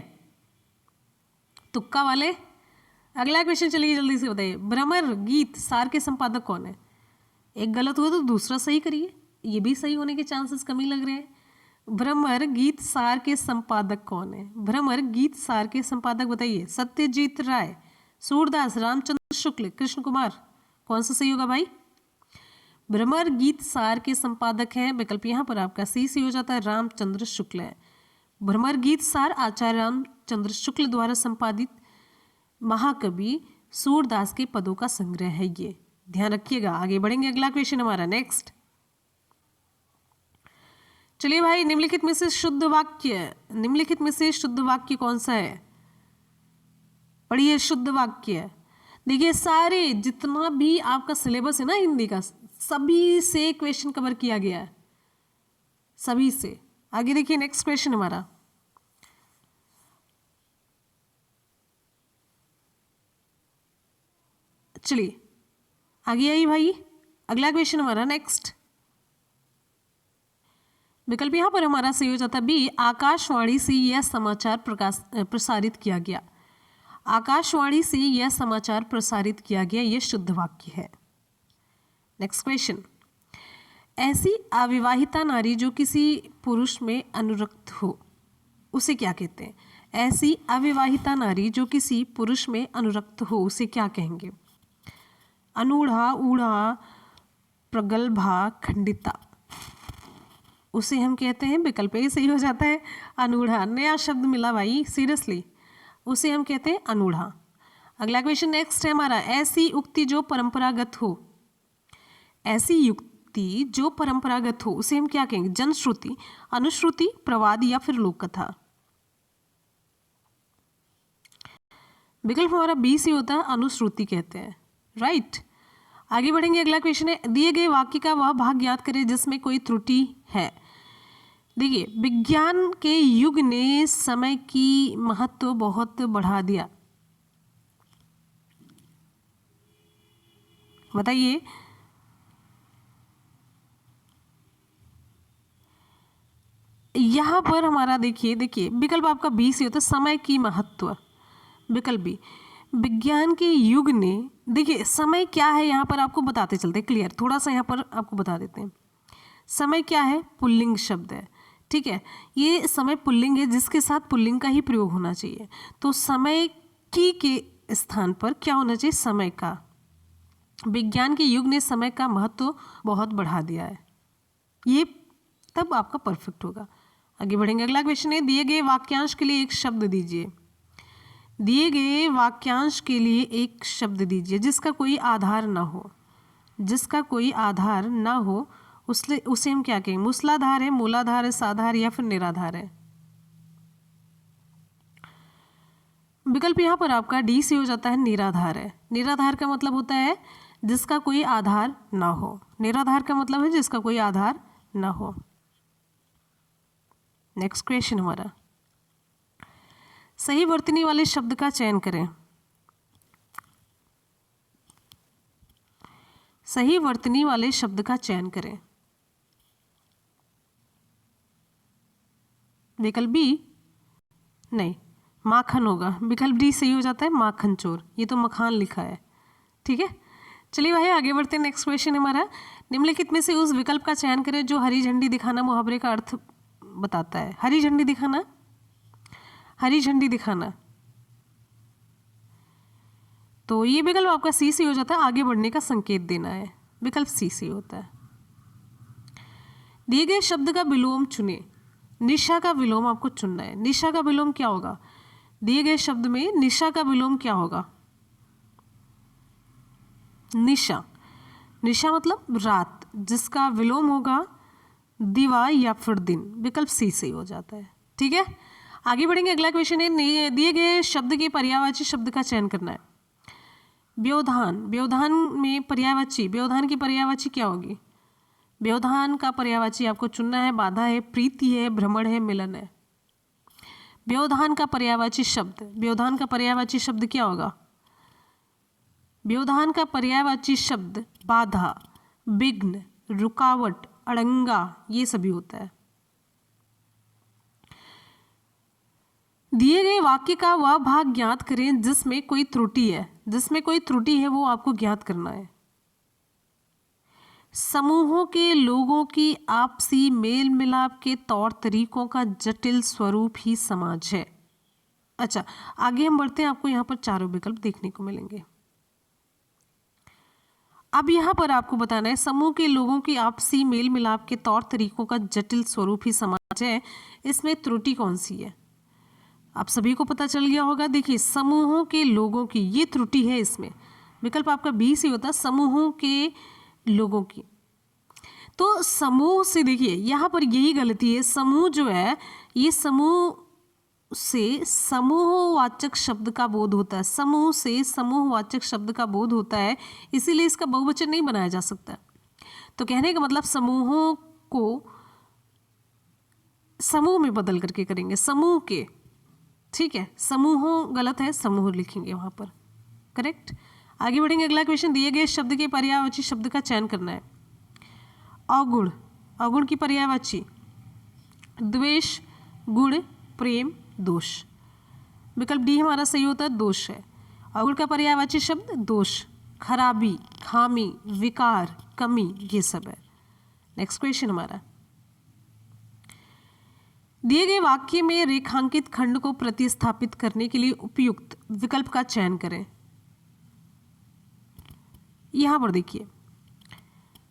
Speaker 1: तुक्का वाले। अगला क्वेश्चन चलिए जल्दी से बताइए, भ्रमर गीत सार के संपादक कौन है? एक गलत हुआ तो दूसरा सही करिए, ये भी सही होने के चांसेस कम ही लग रहे हैं। भ्रमर गीत सार के संपादक कौन है? भ्रमर गीत सार के संपादक बताइए। सत्यजीत राय, सूरदास, रामचंद्र शुक्ल, कृष्ण कुमार, कौन सा सही होगा भाई? भ्रमर गीत सार के संपादक हैं, विकल्प यहाँ पर आपका सी हो जाता है, रामचंद्र शुक्ल है। भ्रमर गीत सार आचार्य रामचंद्र शुक्ल द्वारा संपादित महाकवि सूरदास के पदों का संग्रह है, ये ध्यान रखिएगा। आगे बढ़ेंगे, अगला क्वेश्चन हमारा नेक्स्ट। चलिए भाई, निम्नलिखित में से शुद्ध वाक्य, निम्नलिखित में से शुद्ध वाक्य कौन सा है? पढ़िए शुद्ध वाक्य। देखिए सारे जितना भी आपका सिलेबस है ना हिंदी का, सभी से क्वेश्चन कवर किया गया है, सभी से। आगे देखिए नेक्स्ट क्वेश्चन हमारा, चलिए आगे आई भाई, अगला क्वेश्चन हमारा नेक्स्ट। विकल्प यहां पर हमारा सही हो जाता है बी, आकाशवाणी से यह समाचार प्रसारित किया गया। आकाशवाणी से यह समाचार प्रसारित किया गया, यह शुद्ध वाक्य है। नेक्स्ट क्वेश्चन, ऐसी अविवाहिता नारी जो किसी पुरुष में अनुरक्त हो, उसे क्या कहते हैं? ऐसी अविवाहिता नारी जो किसी पुरुष में अनुरक्त हो, उसे क्या कहेंगे? अनूढ़ा, ऊढ़ा, प्रगल्भा, खंडिता, उसे हम कहते हैं, विकल्प ए सही हो जाता है, अनूढ़ा। नया शब्द मिला भाई, सीरियसली, उसे हम कहते हैं अनूढ़ा। अगला क्वेश्चन नेक्स्ट है हमारा, ऐसी उक्ति जो परंपरागत हो, ऐसी युक्ति जो परंपरागत हो, उसे हम क्या कहेंगे? जनश्रुति, अनुश्रुति, प्रवाद या फिर लोक कथा। विकल्प हमारा बी सी होता है, अनुश्रुति कहते हैं, राइट। आगे बढ़ेंगे, अगला क्वेश्चन है, दिए गए वाक्य का वह भाग ज्ञात करें जिसमें कोई त्रुटि है। देखिए, विज्ञान के युग ने समय की महत्व बहुत बढ़ा दिया। बताइए, यहां पर हमारा देखिए विकल्प आपका बी से होता है, समय की महत्व। विकल्प बी, विज्ञान के युग ने, देखिए समय क्या है यहाँ पर आपको बताते चलते क्लियर, थोड़ा सा यहाँ पर आपको बता देते हैं। समय क्या है? पुल्लिंग शब्द है, ठीक है। ये समय पुल्लिंग है, जिसके साथ पुल्लिंग का ही प्रयोग होना चाहिए। तो समय की के स्थान पर क्या होना चाहिए? समय का। विज्ञान के युग ने समय का महत्व बहुत बढ़ा दिया है, ये तब आपका परफेक्ट होगा। आगे बढ़ेंगे, अगला क्वेश्चन है, दिए गए वाक्यांश के लिए एक शब्द दीजिए। दिए गए वाक्यांश के लिए एक शब्द दीजिए जिसका कोई आधार ना हो, जिसका कोई आधार ना हो, उसे हम क्या कहेंगे? मूसलाधार है, मूलाधार है, साधार या फिर निराधार है। विकल्प यहाँ पर आपका डी से हो जाता है, निराधार है। निराधार का मतलब होता है जिसका कोई आधार ना हो। निराधार का मतलब है जिसका कोई आधार ना हो। नेक्स्ट क्वेश्चन हमारा, सही वर्तनी वाले शब्द का चयन करें। सही वर्तनी वाले शब्द का चयन करें। विकल्प बी नहीं, माखन होगा। विकल्प डी सही हो जाता है, माखन चोर। ये तो मखान लिखा है, ठीक है। चलिए भाई आगे बढ़ते हैं, नेक्स्ट क्वेश्चन हमारा, निम्नलिखित में से उस विकल्प का चयन करें जो हरी झंडी दिखाना मुहावरे का अर्थ बताता है। हरी झंडी दिखाना, हरी झंडी दिखाना, तो ये विकल्प आपका सी से हो जाता है, आगे बढ़ने का संकेत देना है। विकल्प सी से होता है। दिए गए शब्द का विलोम चुने। निशा का विलोम आपको चुनना है। निशा का विलोम क्या होगा? दिए गए शब्द में निशा का विलोम क्या होगा? निशा, निशा मतलब रात, जिसका विलोम होगा दिवा या फिर दिन। विकल्प सी से हो जाता है, ठीक है। आगे बढ़ेंगे, अगला क्वेश्चन है दिए गए शब्द के पर्यायवाची शब्द का चयन करना है। व्यवधान, व्यवधान में पर्यायवाची, व्यवधान की पर्यायवाची क्या होगी? व्यवधान का पर्यायवाची आपको चुनना है। बाधा है, प्रीति है, भ्रमण है, मिलन है। व्यवधान का पर्यायवाची शब्द, व्यवधान का पर्यायवाची शब्द क्या होगा? व्यवधान का पर्यायवाची शब्द बाधा, विघ्न, रुकावट, अड़ंगा, ये सभी होता है। दिए गए वाक्य का वह भाग ज्ञात करें जिसमें कोई त्रुटि है। जिसमें कोई त्रुटि है वो आपको ज्ञात करना है। समूहों के लोगों की आपसी मेल मिलाप के तौर तरीकों का जटिल स्वरूप ही समाज है। अच्छा, आगे हम बढ़ते हैं, आपको यहाँ पर चारों विकल्प देखने को मिलेंगे। अब यहाँ पर आपको बताना है समूह के लोगों की आपसी मेल मिलाप के तौर तरीकों का जटिल स्वरूप ही समाज है। इसमें त्रुटि कौन सी है? आप सभी को पता चल गया होगा। देखिए, समूहों के लोगों की ये त्रुटि है। इसमें विकल्प आपका बी से होता है, समूहों के लोगों की। तो समूह से देखिए यहाँ पर यही गलती है। समूह जो है ये समूह से समूहवाचक शब्द का बोध होता है। समूह से समूहवाचक शब्द का बोध होता है, इसीलिए इसका बहुवचन नहीं बनाया जा सकता। तो कहने का मतलब समूहों को समूह में बदल करके करेंगे, समूह के। ठीक है, समूहों गलत है, समूह लिखेंगे वहां पर। करेक्ट। आगे बढ़ेंगे, अगला क्वेश्चन, दिए गए शब्द के पर्यायवाची शब्द का चयन करना है। अवगुण, अवगुण की पर्यायवाची द्वेष, गुण, प्रेम, दोष। विकल्प डी हमारा सही होता है, दोष है। अवगुण का पर्यायवाची शब्द दोष, खराबी, खामी, विकार, कमी, ये सब है। नेक्स्ट क्वेश्चन हमारा, दिए गए वाक्य में रेखांकित खंड को प्रतिस्थापित करने के लिए उपयुक्त विकल्प का चयन करें। यहां पर देखिए,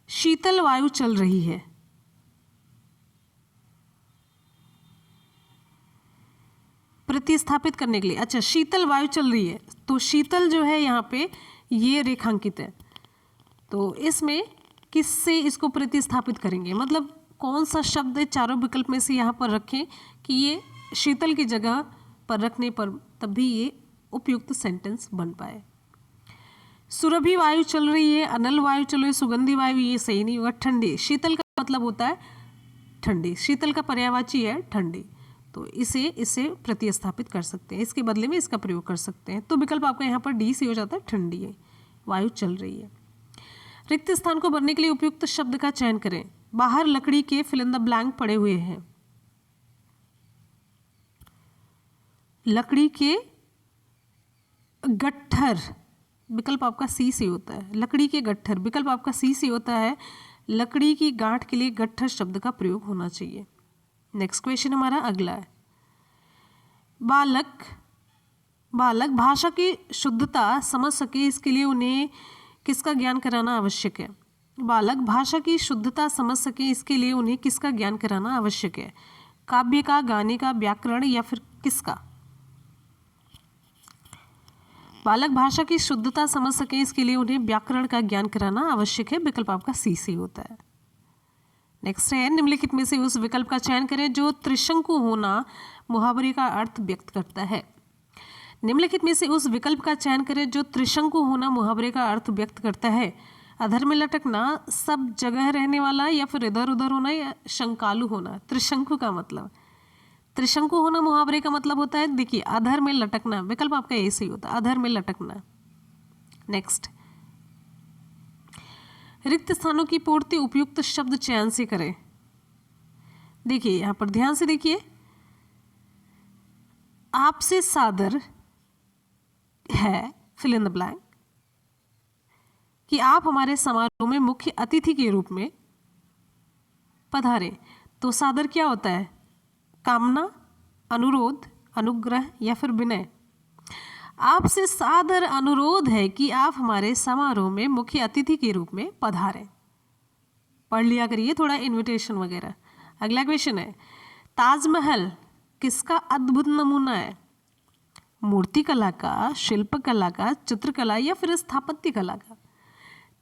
Speaker 1: शीतल वायु चल रही है। प्रतिस्थापित करने के लिए, अच्छा शीतल वायु चल रही है, तो शीतल जो है यहाँ पे ये रेखांकित है, तो इसमें किससे इसको प्रतिस्थापित करेंगे? मतलब कौन सा शब्द चारों विकल्प में से यहाँ पर रखें कि ये शीतल की जगह पर रखने पर तभी ये उपयुक्त सेंटेंस बन पाए। सुरभि वायु चल रही है, अनल वायु चल रही है, सुगंधी वायु, ये सही नहीं होगा। ठंडी, शीतल का मतलब होता है ठंडी, शीतल का पर्यायवाची है ठंडी, तो इसे प्रतिस्थापित कर सकते हैं, इसके बदले में इसका प्रयोग कर सकते हैं। तो विकल्प आपका यहाँ पर डी से हो जाता है, ठंडी है, वायु चल रही है। रिक्त स्थान को भरने के लिए उपयुक्त शब्द का चयन करें। बाहर लकड़ी के फिल इन द ब्लैंक पड़े हुए हैं। लकड़ी के गट्ठर, विकल्प आपका सी से होता है। लकड़ी के गट्ठर, विकल्प आपका सी से होता है। लकड़ी की गांठ के लिए गट्ठर शब्द का प्रयोग होना चाहिए। नेक्स्ट क्वेश्चन हमारा अगला है, बालक, बालक भाषा की शुद्धता समझ सके इसके लिए उन्हें किसका ज्ञान कराना आवश्यक है? बालक भाषा की शुद्धता समझ सके इसके लिए उन्हें किसका ज्ञान कराना आवश्यक है? काव्य का, गाने का, व्याकरण या फिर किसका? बालक भाषा की शुद्धता समझ सके इसके लिए उन्हें व्याकरण का ज्ञान कराना आवश्यक है। विकल्प आपका सी से होता है। नेक्स्ट है, निम्नलिखित में से उस विकल्प का चयन करें जो त्रिशंकु होना मुहावरे का अर्थ व्यक्त करता है। निम्नलिखित में से उस विकल्प का चयन करें जो त्रिशंकु होना मुहावरे का अर्थ व्यक्त करता है। अधर में लटकना, सब जगह रहने वाला, या फिर इधर उधर होना, या शंकालु होना। त्रिशंकु का मतलब, त्रिशंकु होना मुहावरे का मतलब होता है, देखिए अधर में लटकना, विकल्प आपका ए से होता है, अधर में लटकना। नेक्स्ट, रिक्त स्थानों की पूर्ति उपयुक्त शब्द चयन से करें। देखिए यहां पर ध्यान से देखिए, आपसे सादर है फिल इन द ब्लैंक, कि आप हमारे समारोह में मुख्य अतिथि के रूप में पधारे। तो सादर क्या होता है? कामना, अनुरोध, अनुग्रह या फिर विनय। आपसे सादर अनुरोध है कि आप हमारे समारोह में मुख्य अतिथि के रूप में पधारें। पढ़ लिया करिए थोड़ा इनविटेशन वगैरह। अगला क्वेश्चन है, ताजमहल किसका अद्भुत नमूना है? मूर्तिकला का, शिल्पकला का, चित्रकला या फिर स्थापत्य कला का?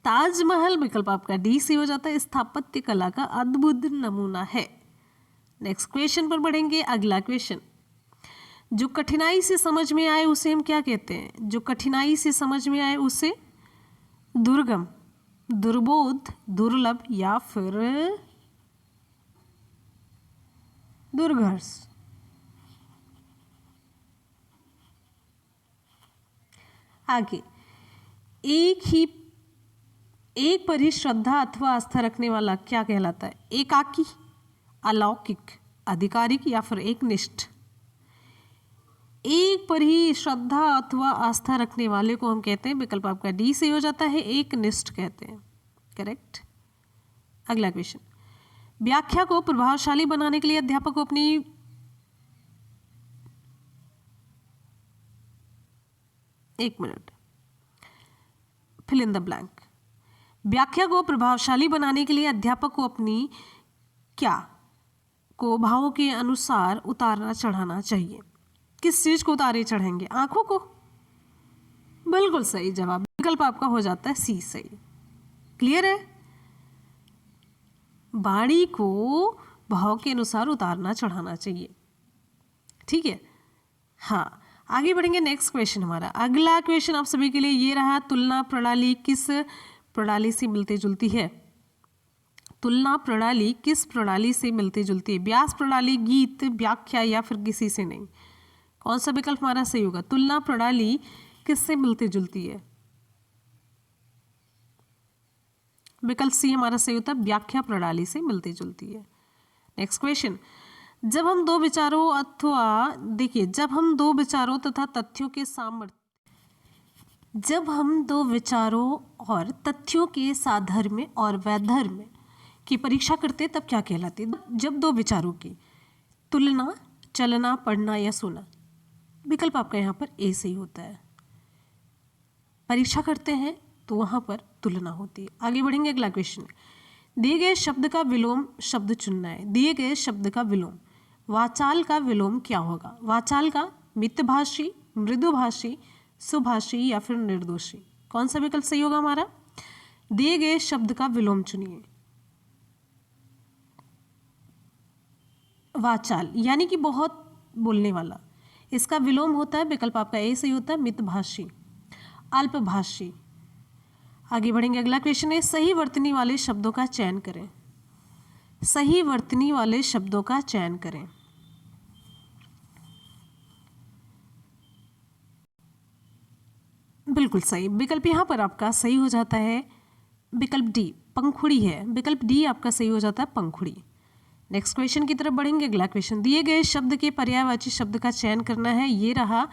Speaker 1: ताजमहल विकल्प आपका डी से हो जाता है, स्थापत्य कला का अद्भुत नमूना है। नेक्स्ट क्वेश्चन पर बढ़ेंगे, अगला क्वेश्चन, जो कठिनाई से समझ में आए उसे हम क्या कहते हैं? जो कठिनाई से समझ में आए उसे दुर्गम, दुर्बोध, दुर्लभ या फिर दुर्घर्ष। आगे, एक पर ही श्रद्धा अथवा आस्था रखने वाला क्या कहलाता है? एकाकी, अलौकिक, आधिकारिक या फिर एकनिष्ठ। एक पर ही श्रद्धा अथवा आस्था रखने वाले को हम कहते हैं, विकल्प आपका डी से हो जाता है, एकनिष्ठ कहते हैं। करेक्ट। अगला क्वेश्चन, व्याख्या को प्रभावशाली बनाने के लिए अध्यापक को अपनी एक minute, fill in the blank. व्याख्या को प्रभावशाली बनाने के लिए अध्यापक को अपनी क्या को भावों के अनुसार उतारना चढ़ाना चाहिए? किस चीज को उतारे चढ़ाएंगे? आंखों को। बिल्कुल सही जवाब, विकल्प आपका हो जाता है सी सही। क्लियर है? वाणी को भाव के अनुसार उतारना चढ़ाना चाहिए। ठीक है, हाँ। आगे बढ़ेंगे, नेक्स्ट क्वेश्चन हमारा। अगला क्वेश्चन आप सभी के लिए ये रहा, तुलना प्रणाली किस प्रणाली से मिलती जुलती है? तुलना प्रणाली किस प्रणाली से मिलती जुलती है? व्यास प्रणाली, गीत, व्याख्या या फिर किसी से नहीं? कौन सा विकल्प हमारा सही होगा? तुलना प्रणाली किससे मिलती जुलती है? विकल्प सी हमारा सही होता है, व्याख्या प्रणाली से मिलती जुलती है। नेक्स्ट क्वेश्चन, जब हम दो विचारों अथवा देखिए जब हम दो विचारों तथा तथ्यों के सामर्थ्य जब हम दो विचारों और तथ्यों के साधर्म्य और वैधर्म्य की परीक्षा करते तब क्या कहलाती है? जब दो विचारों की तुलना, चलना, पढ़ना या सुना। विकल्प आपका यहाँ पर ए सही होता है। परीक्षा करते हैं तो वहाँ पर तुलना होती है। आगे बढ़ेंगे, अगला क्वेश्चन, दिए गए शब्द का विलोम शब्द चुनना है। दिए गए शब्द का विलोम, वाचाल का विलोम क्या होगा? वाचाल का मितभाषी, मृदुभाषी, सुभाषी या फिर निर्दोषी? कौन सा विकल्प सही होगा हमारा? दिए गए शब्द का विलोम चुनिए। वाचाल यानी कि बहुत बोलने वाला, इसका विलोम होता है, विकल्प आपका ए सही होता है, मितभाषी, अल्पभाषी। आगे बढ़ेंगे, अगला क्वेश्चन है, सही वर्तनी वाले शब्दों का चयन करें। सही वर्तनी वाले शब्दों का चयन करें। बिल्कुल सही, विकल्प यहाँ पर आपका सही हो जाता है, विकल्प डी, पंखुड़ी है। विकल्प डी आपका सही हो जाता है, पंखुड़ी। नेक्स्ट क्वेश्चन की तरफ बढ़ेंगे, अगला क्वेश्चन, दिए गए शब्द के पर्यायवाची शब्द का चयन करना है। ये रहा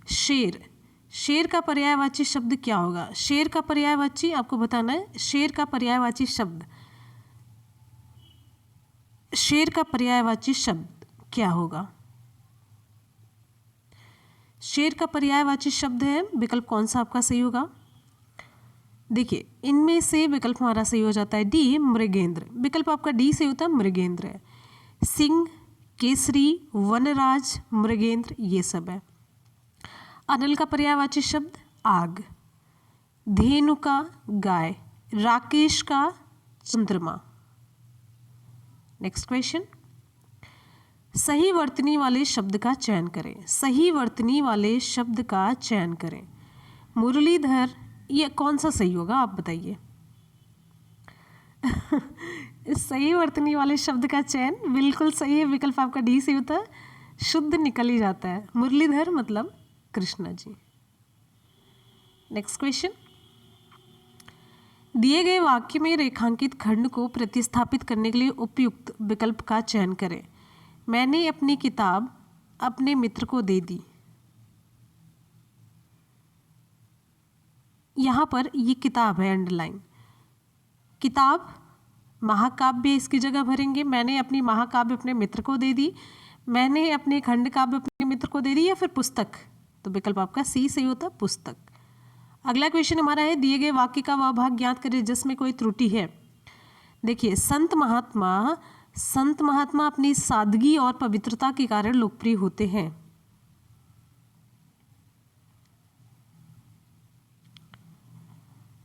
Speaker 1: शेर। शेर का पर्यायवाची शब्द क्या होगा? शेर का पर्यायवाची आपको बताना है। शेर का पर्यायवाची शब्द, शेर का पर्यायवाची शब्द क्या होगा? शेर का पर्यायवाची शब्द है, विकल्प कौन सा आपका सही होगा? देखिए इनमें से विकल्प हमारा सही हो जाता है डी, मृगेंद्र। विकल्प आपका डी सही होता है, मृगेंद्र है। सिंह, केसरी, वनराज, मृगेंद्र ये सब है। अनल का पर्यायवाची शब्द आग, धेनु का गाय, राकेश का चंद्रमा। नेक्स्ट क्वेश्चन, सही वर्तनी वाले शब्द का चयन करें। सही वर्तनी वाले शब्द का चयन करें। मुरलीधर, ये कौन सा सही होगा आप बताइए? सही वर्तनी वाले शब्द का चयन बिल्कुल सही है, विकल्प आपका डी सही होता है, शुद्ध निकल ही जाता है। मुरलीधर मतलब कृष्णा जी। नेक्स्ट क्वेश्चन, दिए गए वाक्य में रेखांकित खंड को प्रतिस्थापित करने के लिए उपयुक्त विकल्प का चयन करें। मैंने अपनी किताब अपने मित्र को दे दी। यहाँ पर ये किताब है, अंडरलाइन। किताब, महाकाव्य इसकी जगह भरेंगे। मैंने अपनी महाकाव्य अपने मित्र को दे दी, मैंने अपने खंड काव्य अपने मित्र को दे दी, या फिर पुस्तक? तो विकल्प आपका सी सही होता है, पुस्तक। अगला क्वेश्चन हमारा है, दिए गए वाक्य का वह भाग ज्ञात करें जिसमें कोई त्रुटि है। देखिए संत महात्मा अपनी सादगी और पवित्रता के कारण लोकप्रिय होते हैं।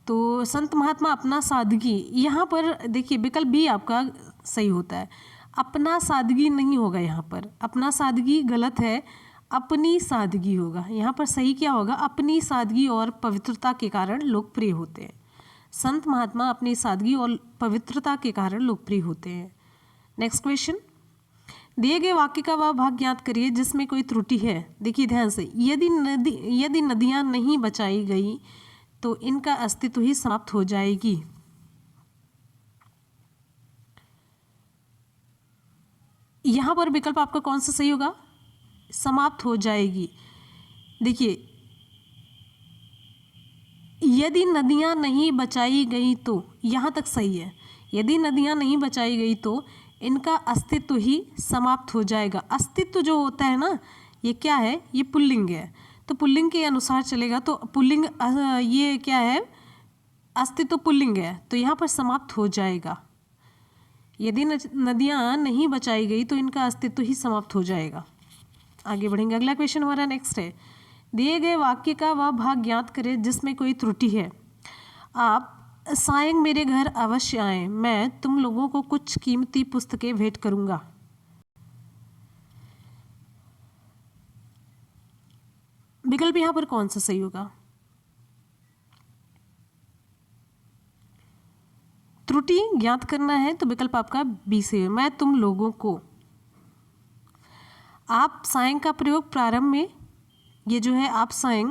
Speaker 1: तो संत महात्मा अपना सादगी, यहाँ पर देखिए विकल्प बी आपका सही होता है, अपना सादगी नहीं होगा यहाँ पर, अपना सादगी गलत है, अपनी सादगी होगा। यहाँ पर सही क्या होगा? अपनी सादगी और पवित्रता के कारण लोकप्रिय होते हैं। संत महात्मा अपनी सादगी और पवित्रता के कारण लोकप्रिय होते हैं। नेक्स्ट क्वेश्चन, दिए गए वाक्य का वह भाग ज्ञात करिए जिसमें कोई त्रुटि है। देखिए ध्यान से, यदि नदियाँ नहीं बचाई गई तो इनका अस्तित्व ही समाप्त हो जाएगी। यहाँ पर विकल्प आपका कौन सा सही होगा? समाप्त हो जाएगी। देखिए, यदि नदियाँ नहीं बचाई गई तो, यहाँ तक सही है। यदि नदियाँ नहीं बचाई गई तो इनका अस्तित्व ही समाप्त हो जाएगा। अस्तित्व जो होता है ना, ये क्या है? ये पुल्लिंग है, तो पुल्लिंग के अनुसार चलेगा। तो पुल्लिंग ये क्या है? अस्तित्व पुल्लिंग है, तो यहाँ पर समाप्त हो जाएगा। यदि नदियाँ नहीं बचाई गई तो इनका अस्तित्व ही समाप्त हो जाएगा। आगे बढ़ेंगे। अगला क्वेश्चन हमारा नेक्स्ट है, दिए गए वाक्य का वह भाग ज्ञात करें जिसमें कोई त्रुटि है। आप सायं मेरे घर अवश्य आएं, मैं तुम लोगों को कुछ कीमती पुस्तकें भेंट करूंगा। विकल्प यहाँ पर कौन सा सही होगा? त्रुटि ज्ञात करना है तो विकल्प आपका बी से है, मैं तुम लोगों को। आप सायं का प्रयोग प्रारंभ में, ये जो है आप सायं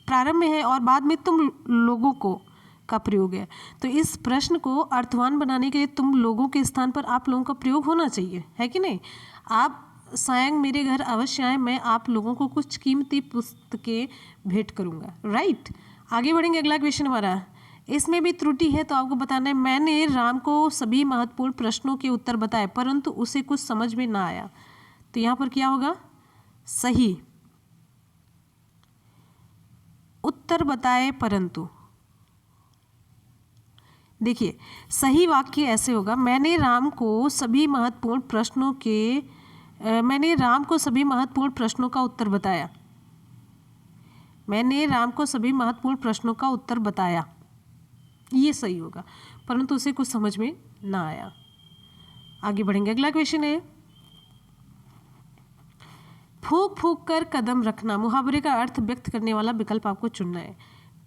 Speaker 1: प्रारंभ में है और बाद में तुम लोगों को का प्रयोग है। तो इस प्रश्न को अर्थवान बनाने के लिए तुम लोगों के स्थान पर आप लोगों का प्रयोग होना चाहिए, है कि नहीं? आप सायं मेरे घर अवश्य आए, मैं आप लोगों को कुछ कीमती पुस्तकें भेंट करूंगा। राइट, आगे बढ़ेंगे। अगला क्वेश्चन हमारा, इसमें भी त्रुटि है तो आपको बताना है। मैंने राम को सभी महत्वपूर्ण प्रश्नों के उत्तर बताए परंतु उसे कुछ समझ में ना आया। तो यहाँ पर क्या होगा? सही, उत्तर बताए परंतु। देखिए, सही वाक्य ऐसे होगा, मैंने राम को सभी महत्वपूर्ण प्रश्नों का उत्तर बताया। मैंने राम को सभी महत्वपूर्ण प्रश्नों का उत्तर बताया, ये सही होगा, परंतु उसे कुछ समझ में ना आया। आगे बढ़ेंगे। अगला क्वेश्चन है, फूंक फूंक कर कदम रखना मुहावरे का अर्थ व्यक्त करने वाला विकल्प आपको चुनना है।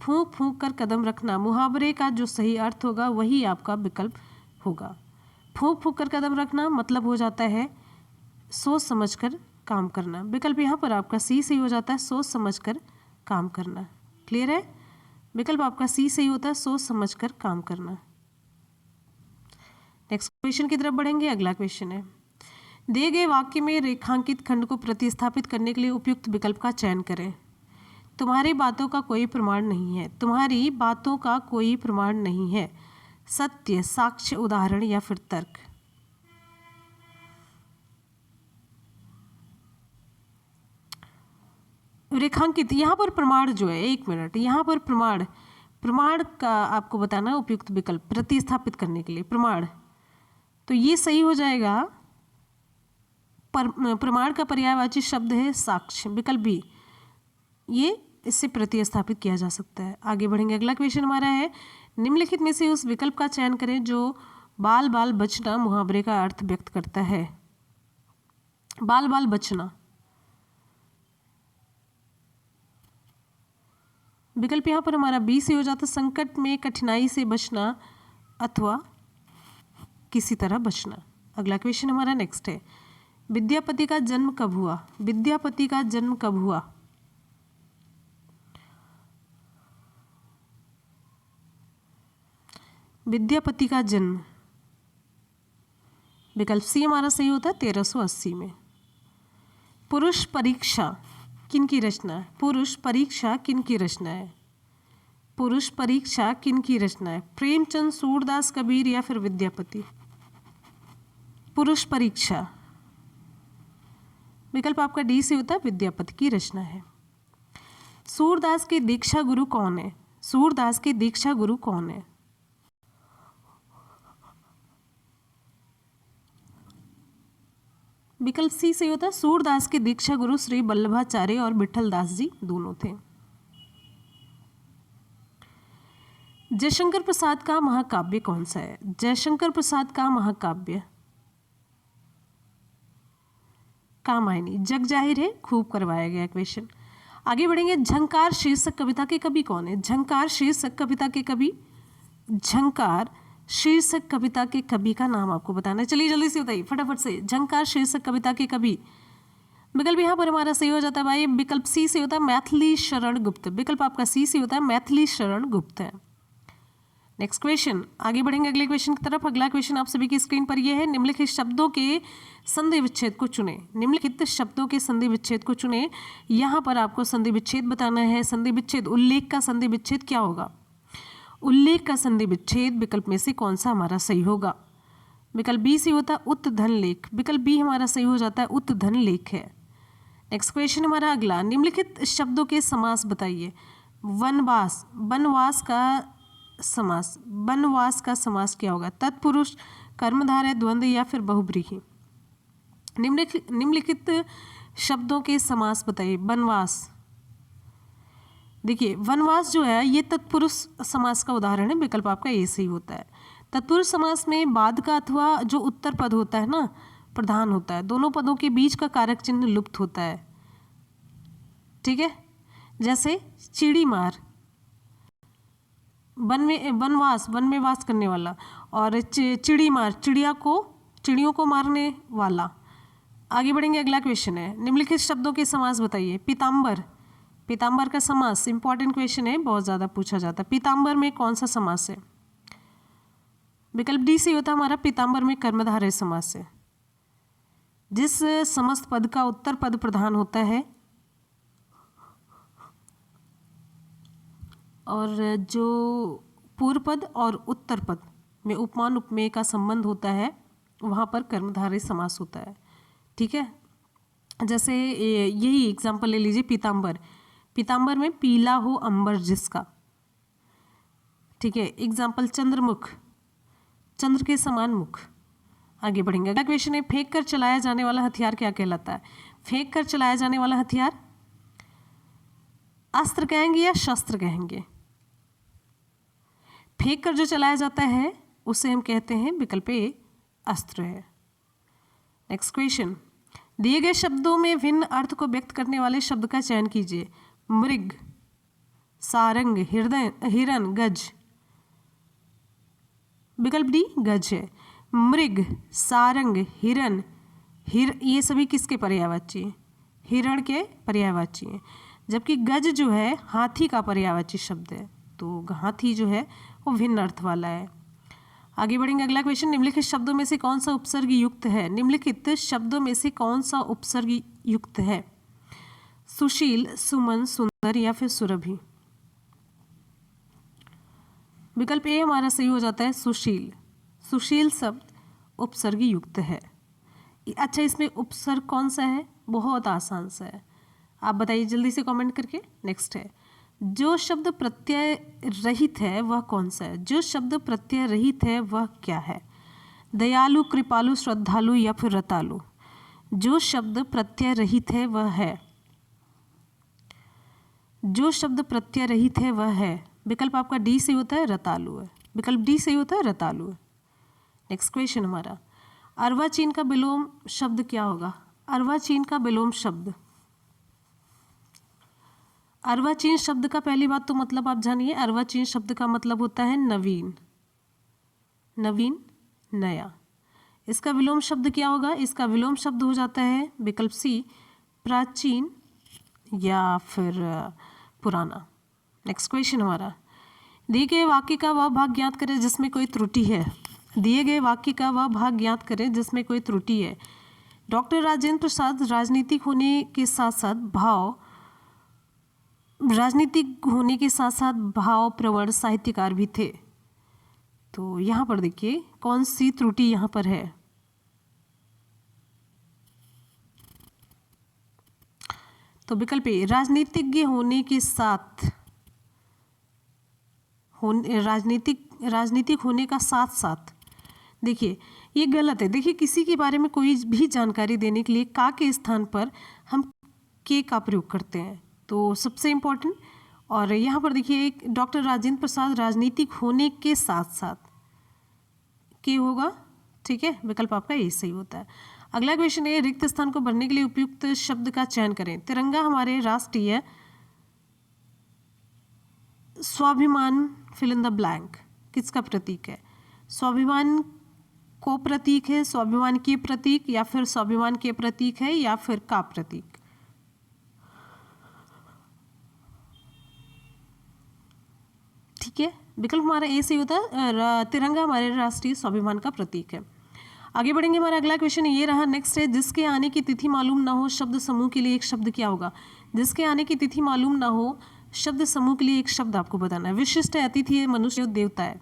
Speaker 1: फूंक फूंक कर कदम रखना मुहावरे का जो सही अर्थ होगा वही आपका विकल्प होगा। फूंक फूंक कर कदम रखना मतलब हो जाता है सोच समझकर काम करना। विकल्प यहाँ पर आपका सी सही हो जाता है, सोच समझकर काम करना। क्लियर है? विकल्प आपका सी सही होता है, सोच समझकर काम करना। नेक्स्ट क्वेश्चन की तरफ बढ़ेंगे। अगला क्वेश्चन है, दिए गए वाक्य में रेखांकित खंड को प्रतिस्थापित करने के लिए उपयुक्त विकल्प का चयन करें। तुम्हारी बातों का कोई प्रमाण नहीं है। तुम्हारी बातों का कोई प्रमाण नहीं है। सत्य, साक्ष्य, उदाहरण या फिर तर्क। रेखांकित, यहाँ पर प्रमाण जो है, एक मिनट, यहाँ पर प्रमाण का आपको बताना है उपयुक्त विकल्प प्रतिस्थापित करने के लिए। प्रमाण, तो ये सही हो जाएगा। प्रमाण का पर्यायवाची शब्द है साक्ष्य, विकल्प बी, ये इससे प्रतिस्थापित किया जा सकता है। आगे बढ़ेंगे। अगला क्वेश्चन हमारा है, निम्नलिखित में से उस विकल्प का चयन करें जो बाल बाल बचना मुहावरे का अर्थ व्यक्त करता है। बाल बाल बचना, विकल्प यहाँ पर हमारा बी से हो जाता है, संकट में कठिनाई से बचना अथवा किसी तरह बचना। अगला क्वेश्चन हमारा नेक्स्ट है, विद्यापति का जन्म कब हुआ? विद्यापति का जन्म कब हुआ? विद्यापति का जन्म, विकल्प सी हमारा सही होता है 1380 में। पुरुष परीक्षा किन की रचना है? पुरुष परीक्षा किन की रचना है? पुरुष परीक्षा किन की रचना है? प्रेमचंद, सूरदास, कबीर या फिर विद्यापति? पुरुष परीक्षा, विकल्प आपका डी से होता है, विद्यापति की रचना है। सूरदास के दीक्षा गुरु कौन है? सूरदास के दीक्षा गुरु कौन है? विकल्प सी से होता है, सूरदास के दीक्षा गुरु श्री वल्लभाचार्य और विठल दास जी दोनों थे। जयशंकर प्रसाद का महाकाव्य कौन सा है? जयशंकर प्रसाद का महाकाव्य, काम आए नहीं, जग जाहिर है खूब करवाया गया क्वेश्चन। आगे बढ़ेंगे। झंकार शीर्षक कविता के कवि कौन है? झंकार शीर्षक कविता के कवि, झंकार शीर्षक कविता के कवि का नाम आपको बताना है। चलिए जल्दी से बताइए फटाफट से, झंकार शीर्षक कविता के कवि। विकल्प यहाँ पर हमारा सही हो जाता है भाई, विकल्प सी से होता है मैथिली शरण गुप्त। विकल्प आपका सी से होता है मैथिली शरण गुप्त है। नेक्स्ट क्वेश्चन, आगे बढ़ेंगे अगले क्वेश्चन की तरफ। अगला क्वेश्चन आप सभी की स्क्रीन पर यह है, निम्नलिखित शब्दों के संधि विच्छेद को चुने। निम्नलिखित शब्दों के संधि विच्छेद को चुने। यहाँ पर आपको संधि विच्छेद बताना है। संधि विच्छेद, उल्लेख का संधि विच्छेद क्या होगा? उल्लेख का संधि विच्छेद विकल्प में से कौन सा हमारा सही होगा? विकल्प बी से होता है उत्धन लेख। विकल्प बी हमारा सही हो जाता है उत्धन लेख है। नेक्स्ट क्वेश्चन हमारा अगला, निम्नलिखित शब्दों के समास बताइए। वनवास, वनवास का समास, वनवास का समास क्या होगा? तत्पुरुष, कर्मधारय, द्वंद्व या फिर बहुब्रीहि। निम्नलिखित शब्दों के समास बताइए। वनवास, देखिए वनवास जो है ये तत्पुरुष समास का उदाहरण है। विकल्प आपका ये सही होता है। तत्पुरुष समास में बाद का अथवा जो उत्तर पद होता है ना प्रधान होता है। दोनों पदों के बीच का कारक चिन्ह लुप्त होता है। ठीक है, जैसे चिड़ी मार, वन में वनवास, वन में वास करने वाला, और चिड़ी मार, चिड़ियों को मारने वाला। आगे बढ़ेंगे, अगला क्वेश्चन है, निम्नलिखित शब्दों के समास बताइए। पीताम्बर, पीताम्बर का समास इंपॉर्टेंट क्वेश्चन है, बहुत ज़्यादा पूछा जाता है। पीताम्बर में कौन सा समास है? विकल्प डी से होता है हमारा पीताम्बर में कर्मधारय समास है। जिस समस्त पद का उत्तर पद प्रधान होता है और जो पूर्व पद और उत्तर पद में उपमान उपमेय का संबंध होता है वहाँ पर कर्मधारय समास होता है। ठीक है, जैसे यही एग्जाम्पल ले लीजिए। पीताम्बर, पीताम्बर में पीला हो अंबर जिसका। ठीक है, एग्जाम्पल चंद्रमुख, चंद्र के समान मुख। आगे बढ़ेंगे, अगला क्वेश्चन है, फेंक कर चलाया जाने वाला हथियार क्या कहलाता है? फेंक कर चलाया जाने वाला हथियार अस्त्र कहेंगे या शस्त्र कहेंगे? फेंक कर जो चलाया जाता है उसे हम कहते हैं, विकल्प ए अस्त्र है। नेक्स्ट क्वेश्चन, दिए गए शब्दों में भिन्न अर्थ को व्यक्त करने वाले शब्द का चयन कीजिए। मृग, सारंग, हृदय, हिरण, गज। विकल्प डी गज है। मृग, सारंग, हिरण, ये सभी किसके पर्यायवाची हैं? हिरण के पर्यायवाची हैं। जबकि गज जो है हाथी का पर्यायवाची शब्द है, तो हाथी जो है वो भिन्न अर्थ वाला है। आगे बढ़ेंगे, अगला क्वेश्चन, निम्नलिखित शब्दों में से कौन सा उपसर्ग युक्त है? निम्नलिखित शब्दों में से कौन सा उपसर्ग युक्त है? सुशील, सुमन, सुंदर या फिर सुरभि। विकल्प ए हमारा सही हो जाता है सुशील। सुशील शब्द उपसर्ग युक्त है। अच्छा, इसमें उपसर्ग कौन सा है? बहुत आसान सा है, आप बताइए जल्दी से कमेंट करके। नेक्स्ट है, जो शब्द प्रत्यय रहित है वह कौन सा है? जो शब्द प्रत्यय रहित है वह क्या है? दयालु, कृपालु, श्रद्धालु या फिर रतालु। जो शब्द प्रत्यय रहित है वह है, जो शब्द प्रत्यय रहित है वह है, विकल्प आपका डी से होता है रतालु है। विकल्प डी से होता है रतालु है। नेक्स्ट क्वेश्चन हमारा, अर्वाचीन का विलोम शब्द क्या होगा? अर्वाचीन का विलोम शब्द, अर्वाचीन शब्द का पहली बात तो मतलब आप जानिए, अर्वाचीन शब्द का मतलब होता है नवीन, नवीन, नया। इसका विलोम शब्द क्या होगा? इसका विलोम शब्द हो जाता है विकल्प सी प्राचीन या फिर पुराना। नेक्स्ट क्वेश्चन हमारा, दिए गए वाक्य का वह भाग ज्ञात करें जिसमें कोई त्रुटि है। दिए गए वाक्य का वह भाग ज्ञात करें जिसमें कोई त्रुटि है। डॉक्टर राजेंद्र प्रसाद राजनीतिक होने के साथ साथ भाव प्रवण साहित्यकार भी थे। तो यहाँ पर देखिए कौन सी त्रुटि यहाँ पर है? तो विकल्प ए राजनीतिज्ञ होने के साथ, राजनीतिक होने का साथ साथ। देखिए ये गलत है। देखिए किसी के बारे में कोई भी जानकारी देने के लिए का के स्थान पर हम के का प्रयोग करते हैं, तो सबसे इम्पोर्टेंट। और यहाँ पर देखिए एक डॉक्टर राजेंद्र प्रसाद राजनीतिक होने के साथ साथ के होगा। ठीक है, विकल्प आपका ये सही होता है। अगला क्वेश्चन है, रिक्त स्थान को भरने के लिए उपयुक्त शब्द का चयन करें। तिरंगा हमारे राष्ट्रीय स्वाभिमान फिल इन द ब्लैंक किसका प्रतीक है? स्वाभिमान को प्रतीक है, स्वाभिमान के प्रतीक, या फिर स्वाभिमान के प्रतीक है, या फिर का प्रतीक? ठीक है, विकल्प हमारा ए सही होता है। तिरंगा हमारे राष्ट्रीय स्वाभिमान का प्रतीक है। आगे बढ़ेंगे, हमारा अगला क्वेश्चन ये रहा। नेक्स्ट है, जिसके आने की तिथि मालूम ना हो शब्द समूह के लिए एक शब्द क्या होगा? जिसके आने की तिथि मालूम ना हो शब्द समूह के लिए एक शब्द आपको बताना है। विशिष्ट है, अतिथि है, मनुष्य है, देवता है।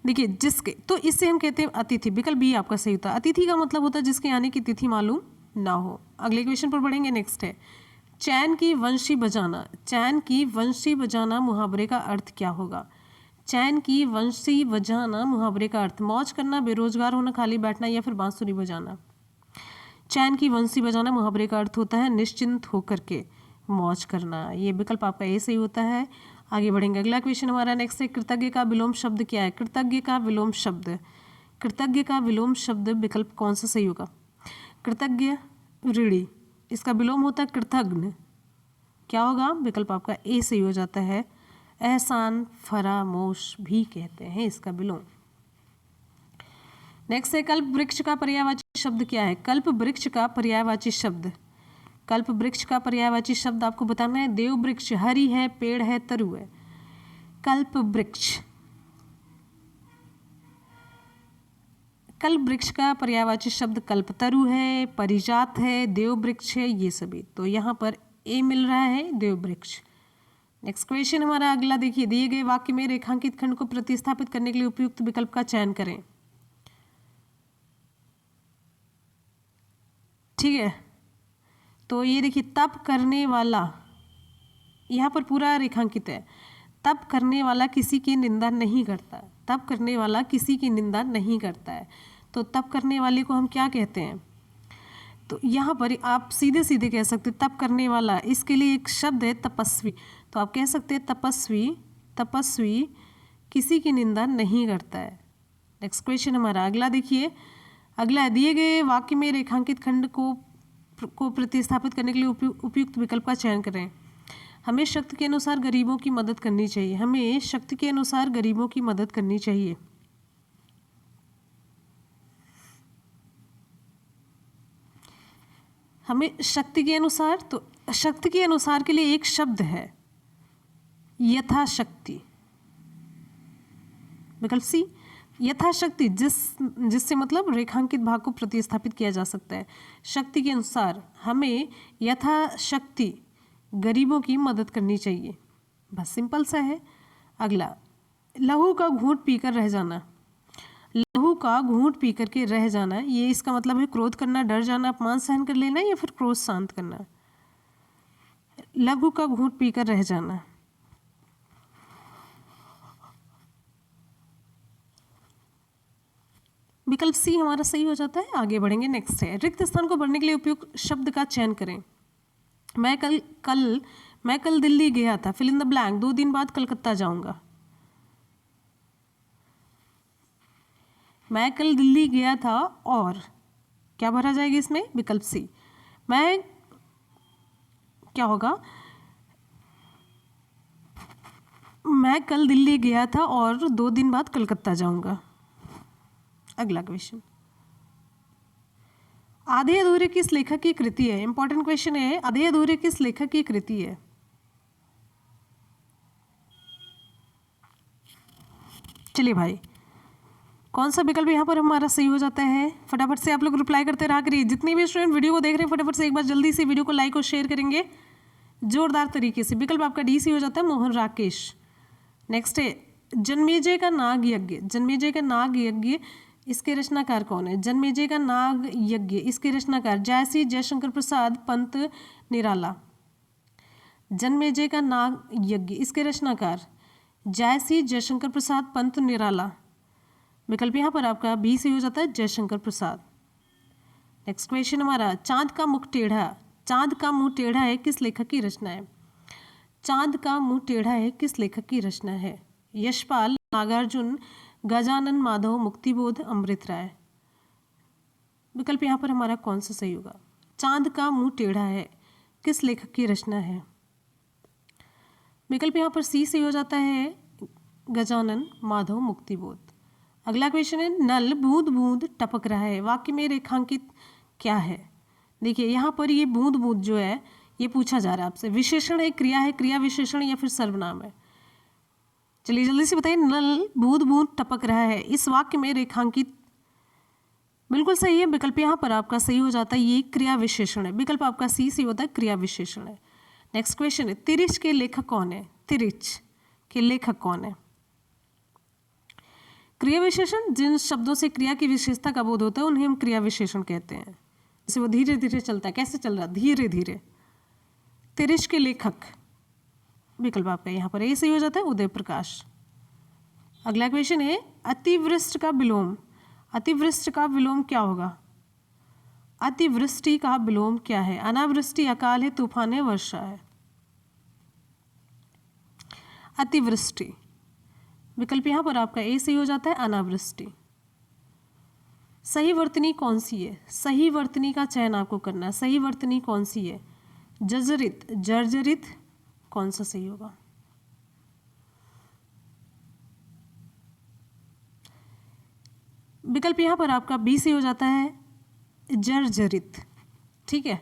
Speaker 1: देखिए जिसके, तो इससे हम कहते हैं अतिथि। विकल्प बी आपका सही होता है। अतिथि का मतलब होता है जिसके आने की तिथि मालूम ना हो। अगले क्वेश्चन पर बढ़ेंगे। नेक्स्ट है, चैन की वंशी बजाना। चैन की वंशी बजाना मुहावरे का अर्थ क्या होगा? चैन की वंशी बजाना मुहावरे का अर्थ मौज करना, बेरोजगार होना, खाली बैठना, या फिर बांसुरी बजाना। चैन की वंशी बजाना मुहावरे का अर्थ होता है निश्चिंत होकर के मौज करना। ये विकल्प आपका ए सही होता है। आगे बढ़ेंगे, अगला क्वेश्चन हमारा नेक्स्ट है, कृतज्ञ का विलोम शब्द क्या है? कृतज्ञ का विलोम शब्द, कृतज्ञ का विलोम शब्द विकल्प कौन सा सही होगा? कृतज्ञ ऋणी, इसका विलोम होता है कृतघ्न। क्या होगा? विकल्प आपका ए सही हो जाता है। एहसान फरामोश भी कहते हैं इसका विलोम। नेक्स्ट है, कल्प वृक्ष का पर्यायवाची शब्द क्या है? कल्प वृक्ष का पर्यायवाची शब्द, कल्प वृक्ष का पर्यायवाची शब्द आपको बताना है। देव वृक्ष, हरि है, पेड़ है, तरु है। कल्प वृक्ष, कल्प वृक्ष का पर्यायवाची शब्द कल्पतरु है, परिजात है, देव वृक्ष है, ये सभी। तो यहाँ पर ए मिल रहा है, देव वृक्ष। नेक्स्ट क्वेश्चन हमारा अगला देखिए, दिए गए वाक्य में रेखांकित खंड को प्रतिस्थापित करने के लिए उपयुक्त विकल्प का चयन करें। ठीक है, तो ये देखिए, तप करने वाला, यहाँ पर पूरा रेखांकित है। तप करने वाला किसी की निंदा नहीं करता, तप करने वाला किसी की निंदा नहीं करता है। तो तप करने वाले को हम क्या कहते हैं? तो यहाँ पर आप सीधे सीधे कह सकते हैं तप करने वाला, इसके लिए एक शब्द है तपस्वी। तो आप कह सकते हैं तपस्वी, तपस्वी किसी की निंदा नहीं करता है। नेक्स्ट क्वेश्चन हमारा अगला देखिए, अगला दिए गए वाक्य में रेखांकित खंड को प्रतिस्थापित करने के लिए उपयुक्त विकल्प का चयन करें। हमें शक्ति के अनुसार गरीबों की मदद करनी चाहिए। हमें शक्ति के अनुसार गरीबों की मदद करनी चाहिए। हमें शक्ति के अनुसार, तो शक्ति के अनुसार के लिए एक शब्द है यथाशक्ति। विकल्प सी, यथाशक्ति, जिससे मतलब रेखांकित भाग को प्रतिस्थापित किया जा सकता है। शक्ति के अनुसार हमें यथाशक्ति गरीबों की मदद करनी चाहिए, बस सिंपल सा है। अगला, लहू का घूंट पीकर रह जाना। लहू का घूंट पी करके रह जाना, ये इसका मतलब है क्रोध करना, डर जाना, अपमान सहन कर लेना, या फिर क्रोध शांत करना। लहू का घूंट पीकर रह जाना। विकल्प सी हमारा सही हो जाता है। आगे बढ़ेंगे, नेक्स्ट है, रिक्त स्थान को भरने के लिए उपयुक्त शब्द का चयन करें। मैं कल दिल्ली गया था, फिल इन द ब्लैंक, 2 दिन बाद कलकत्ता जाऊंगा। मैं कल दिल्ली गया था, और क्या भरा जाएगा इसमें? विकल्प सी। मैं, क्या होगा? मैं कल दिल्ली गया था और 2 दिन बाद कलकत्ता जाऊंगा। अगला क्वेश्चन, आधे अधूरे किस लेखक की कृति है? इंपॉर्टेंट क्वेश्चन है, आधे अधूरे किस लेखक की कृति है? चलिए भाई, कौन सा विकल्प यहाँ पर हमारा सही हो जाता है? फटाफट से आप लोग रिप्लाई करते रहा करिए। जितने भी स्टूडेंट वीडियो को देख रहे हैं, फटाफट से एक बार जल्दी से वीडियो को लाइक और शेयर करेंगे जोरदार तरीके से। विकल्प आपका डी सी हो जाता है, मोहन राकेश। नेक्स्ट है, जन्मेजय का नाग यज्ञ। जन्मेजय का नाग यज्ञ, इसके रचनाकार कौन है? जन्मेजय का नाग यज्ञ, इसके रचनाकार जयसी जयशंकर प्रसाद पंत निराला। जन्मेजय का नाग यज्ञ, इसके रचनाकार जयसी जयशंकर प्रसाद पंत निराला। विकल्प यहाँ पर आपका बी से हो जाता है, जयशंकर प्रसाद। नेक्स्ट क्वेश्चन हमारा, चांद का मुख टेढ़ा। चांद का मुंह टेढ़ा है, किस लेखक की रचना है? चांद का मुंह टेढ़ा है, किस लेखक की रचना है? यशपाल, नागार्जुन, गजानन माधव, मुक्तिबोध, अमृत राय। विकल्प यहाँ पर हमारा कौन सा सही होगा? चांद का मुंह टेढ़ा है किस लेखक की रचना है? विकल्प यहाँ पर सी सही हो जाता है, गजानन माधव मुक्तिबोध। अगला क्वेश्चन है, नल बूंद बूंद टपक रहा है, वाक्य में रेखांकित क्या है? देखिए यहाँ पर ये बूंद बूंद जो है ये पूछा जा रहा है आपसे, विशेषण है, क्रिया विशेषण या फिर सर्वनाम है? चलिए जल्दी से बताइए, नल बूंद बूंद टपक रहा है, इस वाक्य में रेखांकित, बिल्कुल सही है। विकल्प यहाँ पर आपका सही हो जाता है, ये क्रिया विशेषण है। विकल्प आपका सी सही होता है, क्रिया विशेषण है। नेक्स्ट क्वेश्चन है, तिरिच के लेखक कौन है? तिरिच के लेखक कौन है? क्रिया विशेषण, जिन शब्दों से क्रिया की विशेषता का बोध होता है उन्हें हम क्रिया विशेषण कहते हैं। जैसे वो धीरे धीरे चलता है, कैसे चल रहा? धीरे धीरे। तिरिच के लेखक, विकल्प आपका यहाँ पर ए सही हो जाता है, उदय प्रकाश। अगला क्वेश्चन है, अतिवृष्टि का विलोम, अतिवृष्टि का विलोम क्या होगा? अतिवृष्टि का विलोम क्या है? अनावृष्टि, अकाल है, तूफान है, वर्षा है? अतिवृष्टि, विकल्प यहाँ पर आपका ए सही हो जाता है, अनावृष्टि। सही वर्तनी कौन सी है? सही वर्तनी का चयन आपको करना है। सही वर्तनी कौन सी है? जर्जरित, जर्जरित, कौन सा सही होगा? विकल्प यहाँ पर आपका बी सही हो जाता है, जर्जरित। ठीक है,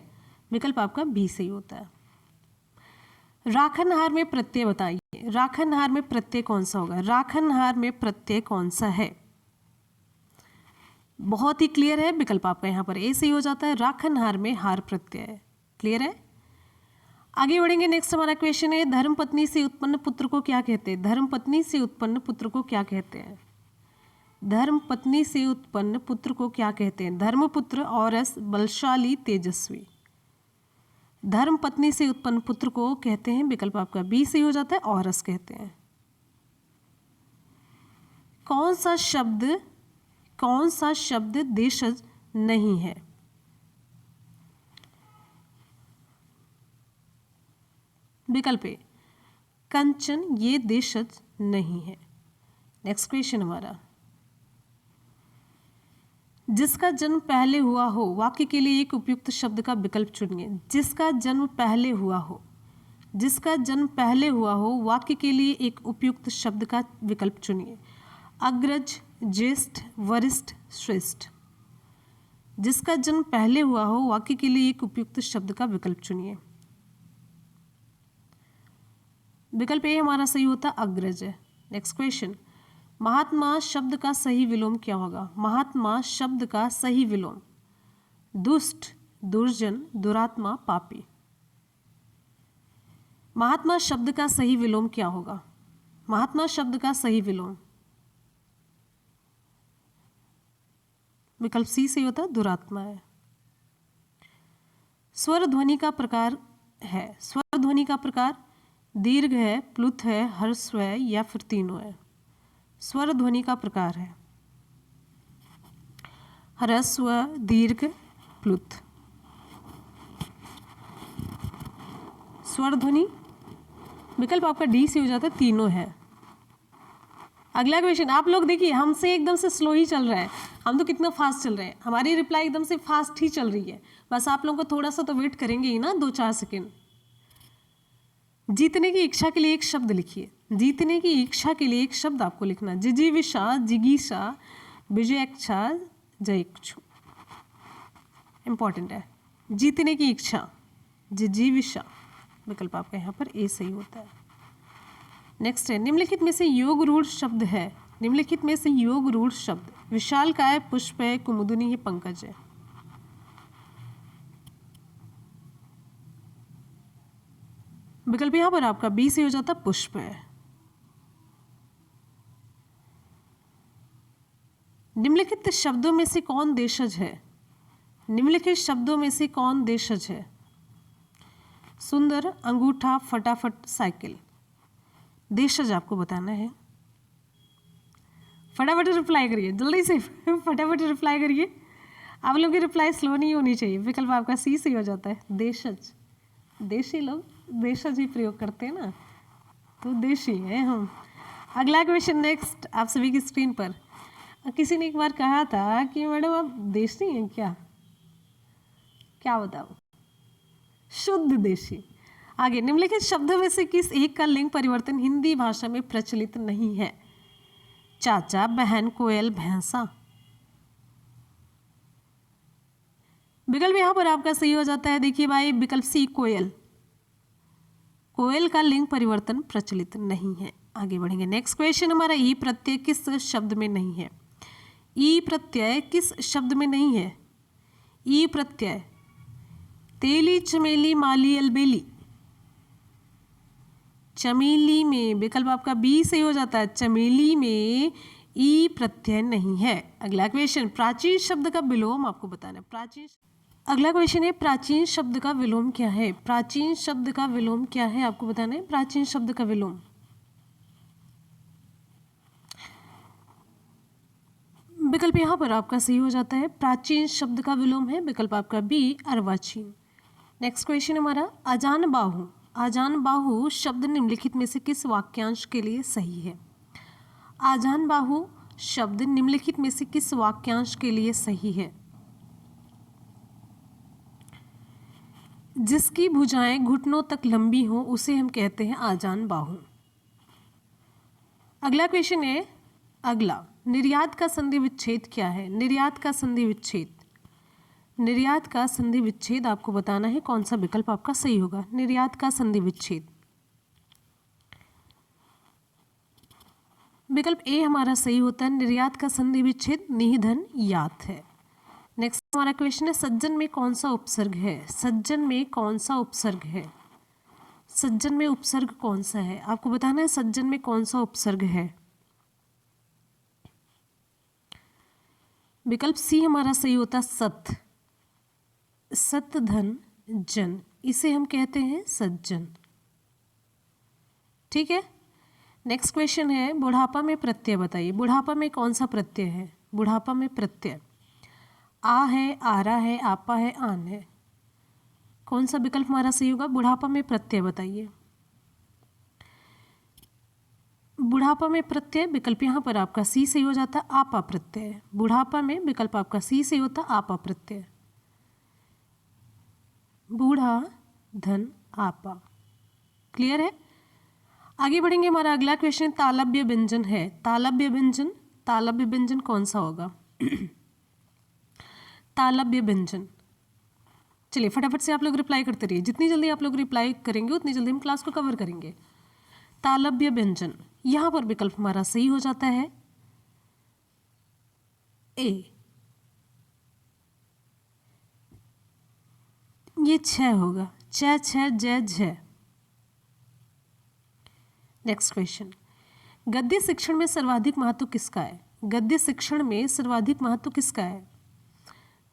Speaker 1: विकल्प आपका बी सही होता है। राखनहार में प्रत्यय बताइए, राखनहार में प्रत्यय कौन सा होगा? राखनहार में प्रत्यय कौन सा है? बहुत ही क्लियर है, विकल्प आपका यहाँ पर ए सही हो जाता है, राखनहार में हार प्रत्यय है। क्लियर है? आगे बढ़ेंगे। नेक्स्ट हमारा क्वेश्चन है, धर्मपत्नी से उत्पन्न पुत्र को क्या कहते हैं? धर्मपत्नी से उत्पन्न पुत्र को क्या कहते हैं? धर्मपत्नी से उत्पन्न पुत्र को क्या कहते हैं? धर्मपुत्र, औरस, बलशाली, तेजस्वी। धर्मपत्नी से उत्पन्न पुत्र को कहते हैं, विकल्प आपका बी सही हो जाता है, औरस कहते हैं। कौन सा शब्द देशज नहीं है? विकल्प ए, कंचन, ये देशज नहीं है। नेक्स्ट क्वेश्चन हमारा, जिसका जन्म पहले हुआ हो, वाक्य के लिए एक उपयुक्त शब्द का विकल्प चुनिए। जिसका जन्म पहले हुआ हो, जिसका जन्म पहले हुआ हो, वाक्य के लिए एक उपयुक्त शब्द का विकल्प चुनिए। अग्रज, ज्येष्ठ, वरिष्ठ, श्रेष्ठ। जिसका जन्म पहले हुआ हो, वाक्य के लिए एक उपयुक्त शब्द का विकल्प चुनिए। विकल्प ए हमारा सही होता है, अग्रज है। नेक्स्ट क्वेश्चन, महात्मा शब्द का सही विलोम क्या होगा? महात्मा शब्द का सही विलोम, दुष्ट, दुर्जन, दुरात्मा, पापी। महात्मा शब्द का सही विलोम क्या होगा? महात्मा शब्द का सही विलोम, विकल्प सी सही होता है, दुरात्मा है। स्वर ध्वनि का प्रकार है, स्वर ध्वनि का प्रकार दीर्घ है, प्लुत है, ह्रस्व है, या फिर तीनों है? स्वर ध्वनि का प्रकार है ह्रस्व, दीर्घ, प्लुत। स्वर ध्वनि, विकल्प आपका डी से हो जाता है, तीनों है। अगला क्वेश्चन, आप लोग देखिए हमसे एकदम से स्लो ही चल रहा है, हम तो कितना फास्ट चल रहे हैं, हमारी रिप्लाई एकदम से फास्ट ही चल रही है। बस आप लोगों को थोड़ा सा तो वेट करेंगे ही ना, 2-4 सेकेंड। जीतने की इच्छा के लिए एक शब्द लिखिए। जीतने की इच्छा के लिए एक शब्द आपको लिखना, जिजीविषा, जिगीषा, विजयेच्छा, जयेक्षु। इंपॉर्टेंट है, जीतने की इच्छा, जिजीविषा, विकल्प आपका यहाँ पर ए सही होता है। नेक्स्ट है, निम्नलिखित में से योग रूढ़ शब्द है, निम्नलिखित में से योग रूढ़ शब्द विशालकाय, पुष्प है, कुमुदिनी है, पंकज है। विकल्प यहाँ पर आपका बी से हो जाता, पुष्प है। निम्नलिखित शब्दों में से कौन देशज है? निम्नलिखित शब्दों में से कौन देशज है? सुंदर, अंगूठा, फटाफट, साइकिल। देशज आपको बताना है, फटाफट रिप्लाई करिए, जल्दी से फटाफट रिप्लाई करिए। आप लोग की रिप्लाई स्लो नहीं होनी चाहिए। विकल्प आपका सी से हो जाता है, देशज। देशी लोग देशज ही प्रयोग करते हैं ना, तो देशी है हम। अगला क्वेश्चन नेक्स्ट आप सभी की स्क्रीन पर। किसी ने एक बार कहा था कि मैडम आप देशी हैं क्या? क्या बताओ? शुद्ध देशी। आगे, निम्नलिखित शब्दों में से किस एक का लिंग परिवर्तन हिंदी भाषा में प्रचलित नहीं है? चाचा, बहन, कोयल, भैंसा। विकल्प यहाँ पर आपका सही हो जाता है। देखिए भाई, विकल्प सी, कोयल। कोयल का लिंग परिवर्तन प्रचलित नहीं है। आगे बढ़ेंगे। नेक्स्ट क्वेश्चन हमारा, ई प्रत्यय किस शब्द में नहीं है? ई प्रत्यय किस शब्द में नहीं है? ई प्रत्यय, तेली, चमेली, माली, अलबेली। चमेली में विकल्प आपका बी सही हो जाता है। चमेली में ई प्रत्यय नहीं है। अगला क्वेश्चन, प्राचीन शब्द का विलोम आपको बताना है। प्राचीन, अगला क्वेश्चन है, प्राचीन शब्द का विलोम क्या है? प्राचीन शब्द का विलोम क्या है आपको बताना है। प्राचीन शब्द का विलोम, विकल्प यहाँ पर आपका सही हो जाता है। प्राचीन शब्द का विलोम है विकल्प आपका बी, अर्वाचीन। नेक्स्ट क्वेश्चन हमारा, आजान बाहु। आजान बाहु शब्द निम्नलिखित में से किस वाक्यांश के लिए सही है? आजान बाहु शब्द निम्नलिखित में से किस वाक्यांश के लिए सही है? जिसकी भुजाएं घुटनों तक लंबी हो उसे हम कहते हैं आजान बाहु। अगला क्वेश्चन है, अगला, निर्यात का संधि विच्छेद क्या है? निर्यात का संधि विच्छेद, निर्यात का संधि विच्छेद आपको बताना है। कौन सा विकल्प आपका सही होगा? निर्यात का संधि विच्छेद, विकल्प ए हमारा सही होता है। निर्यात का संधि विच्छेद निधन यात है। नेक्स्ट हमारा क्वेश्चन है, सज्जन में कौन सा उपसर्ग है? सज्जन में कौन सा उपसर्ग है? सज्जन में उपसर्ग कौन सा है आपको बताना है। सज्जन में कौन सा उपसर्ग है? विकल्प सी हमारा सही होता है। सत, सत धन जन, इसे हम कहते हैं सज्जन। ठीक है। नेक्स्ट क्वेश्चन है, बुढ़ापा में प्रत्यय बताइए। बुढ़ापा में कौन सा प्रत्यय है? बुढ़ापा में प्रत्यय आ है, आरा है, आपा है, आन है। कौन सा विकल्प हमारा सही होगा? बुढ़ापा में प्रत्यय बताइए। बुढ़ापा में प्रत्यय, विकल्प यहाँ पर आपका सी सही हो जाता है। आपा प्रत्यय, बुढ़ापा में विकल्प आपका सी सही होता है। आपा प्रत्यय, बूढ़ा धन आपा। क्लियर है। आगे बढ़ेंगे। हमारा अगला क्वेश्चन तालव्य व्यंजन है। तालव्य व्यंजन, तालव्य व्यंजन कौन सा होगा? तालव्य व्यंजन, चलिए फटाफट से आप लोग रिप्लाई करते रहिए। जितनी जल्दी आप लोग रिप्लाई करेंगे उतनी जल्दी हम क्लास को कवर करेंगे। तालव्य व्यंजन, यहाँ पर विकल्प हमारा सही हो जाता है ए। ये छ होगा, छ, छ, ज, झ। नेक्स्ट क्वेश्चन, गद्य शिक्षण में सर्वाधिक महत्व किसका है? गद्य शिक्षण में सर्वाधिक महत्व किसका है?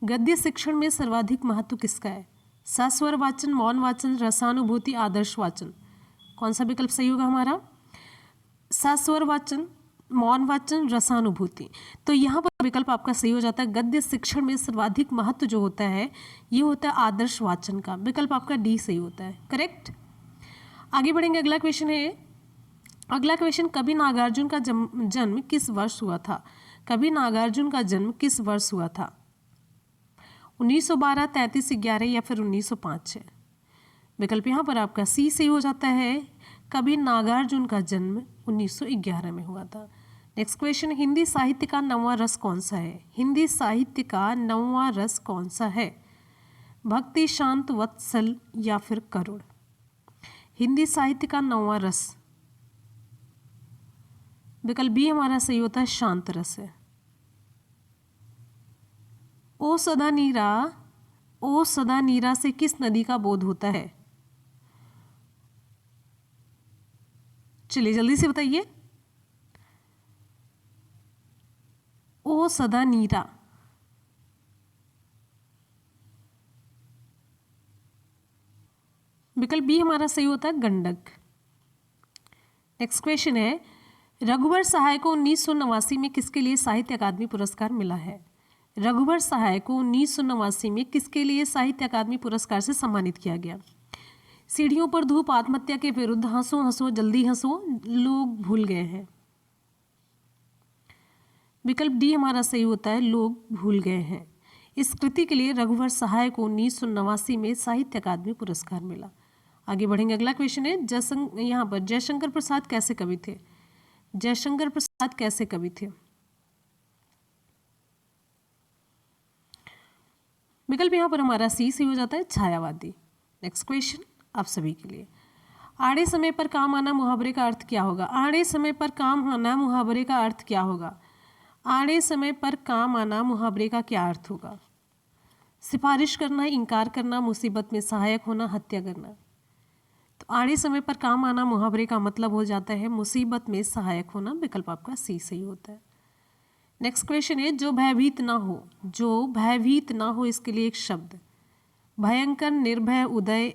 Speaker 1: गद्य शिक्षण में सर्वाधिक महत्व किसका है? सस्वर वाचन, मौन वाचन, रसानुभूति, आदर्श वाचन। कौन सा विकल्प सही होगा हमारा? सस्वर वाचन, मौन वाचन, रसानुभूति। तो यहाँ पर विकल्प आपका सही हो जाता है। गद्य शिक्षण में सर्वाधिक महत्व जो होता है ये होता है आदर्श वाचन का। विकल्प आपका डी सही होता है। करेक्ट। आगे बढ़ेंगे। अगला क्वेश्चन है, अगला क्वेश्चन, कवि नागार्जुन का जन्म किस वर्ष हुआ था? कवि नागार्जुन का जन्म किस वर्ष हुआ था? 1912, 33, 11 या फिर 1905 है। विकल्प यहाँ पर आपका सी सही हो जाता है। कवि नागार्जुन का जन्म 1911 में हुआ था। नेक्स्ट क्वेश्चन, हिंदी साहित्य का 9वां रस कौन सा है? हिंदी साहित्य का 9वां रस कौन सा है? भक्ति, शांत, वत्सल या फिर करुण। हिंदी साहित्य का 9वां रस, विकल्प बी हमारा सही होता है, शांत रस है। ओ सदा नीरा, ओ सदा नीरा से किस नदी का बोध होता है? चलिए जल्दी से बताइए। ओ सदा नीरा, विकल्प बी हमारा सही होता है, गंडक। नेक्स्ट क्वेश्चन है, रघुवर सहाय को 1989 में किसके लिए साहित्य अकादमी पुरस्कार मिला है? रघुवर सहाय को 1989 में किसके लिए साहित्य अकादमी पुरस्कार से सम्मानित किया गया? सीढ़ियों पर धूप, आत्महत्या के विरुद्ध, हंसो हंसो जल्दी हंसो, लोग भूल गए हैं। विकल्प डी हमारा सही होता है, लोग भूल गए हैं। इस कृति के लिए रघुवर सहाय को 1989 में साहित्य अकादमी पुरस्कार मिला। आगे बढ़ेंगे, अगला क्वेश्चन है यहाँ पर जयशंकर प्रसाद कैसे कवि थे? जयशंकर प्रसाद कैसे कवि थे? विकल्प यहाँ पर हमारा सी से हो जाता है छायावादी। नेक्स्ट क्वेश्चन आप सभी के लिए, आड़े समय पर काम आना मुहावरे का अर्थ क्या होगा? आड़े समय पर काम आना मुहावरे का अर्थ क्या होगा? आड़े समय पर काम आना मुहावरे का क्या अर्थ होगा? सिफारिश करना, इनकार करना, मुसीबत में सहायक होना, हत्या करना। तो आड़े समय पर काम आना मुहावरे का मतलब हो जाता है मुसीबत में सहायक होना। विकल्प आपका सी सही होता है। नेक्स्ट क्वेश्चन है जो भयभीत ना हो, जो भयभीत ना हो इसके लिए एक शब्द, भयंकर, निर्भय, उदय,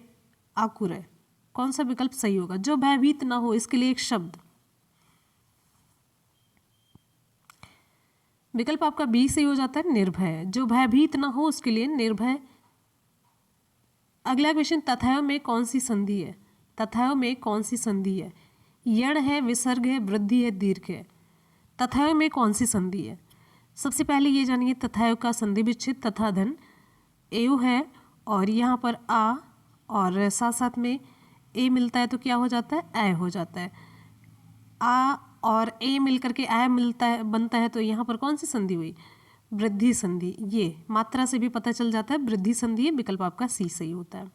Speaker 1: आकुर। कौन सा विकल्प सही होगा? जो भयभीत ना हो इसके लिए एक शब्द, विकल्प आपका बी सही हो जाता है निर्भय। जो भयभीत ना हो उसके लिए निर्भय। अगला क्वेश्चन, तथैव में कौन सी संधि है? तथैव में कौन सी संधि है? यण है, विसर्ग है, वृद्धि है, दीर्घ है। तथैव में कौन सी संधि है? सबसे पहले ये जानिए तथैव का संधि विच्छेद तथा धन एव है, और यहाँ पर आ और साथ साथ में ए मिलता है तो क्या हो जाता है? ए हो जाता है। आ और ए मिलकर के आ मिलता है बनता है, तो यहाँ पर कौन सी संधि हुई? वृद्धि संधि। ये मात्रा से भी पता चल जाता है वृद्धि संधि है। विकल्प आपका सी सही होता है।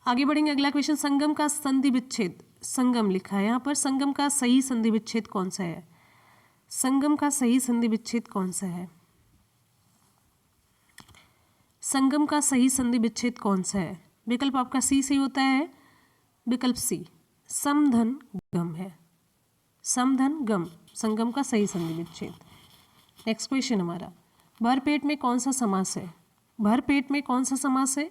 Speaker 1: आगे बढ़ेंगे, अगला क्वेश्चन, संगम का संधि विच्छेद, संगम लिखा है यहाँ पर, संगम का सही संधि विच्छेद कौन सा है? संगम का सही संधि विच्छेद कौन सा है? संगम का सही संधि विच्छेद कौन सा है? विकल्प आपका सी सही होता है। विकल्प सी समधन गम है। समधन गम संगम का सही संधि विच्छेद। नेक्स्ट क्वेश्चन हमारा, भरपेट में कौन सा समास है? भरपेट में कौन सा समास है?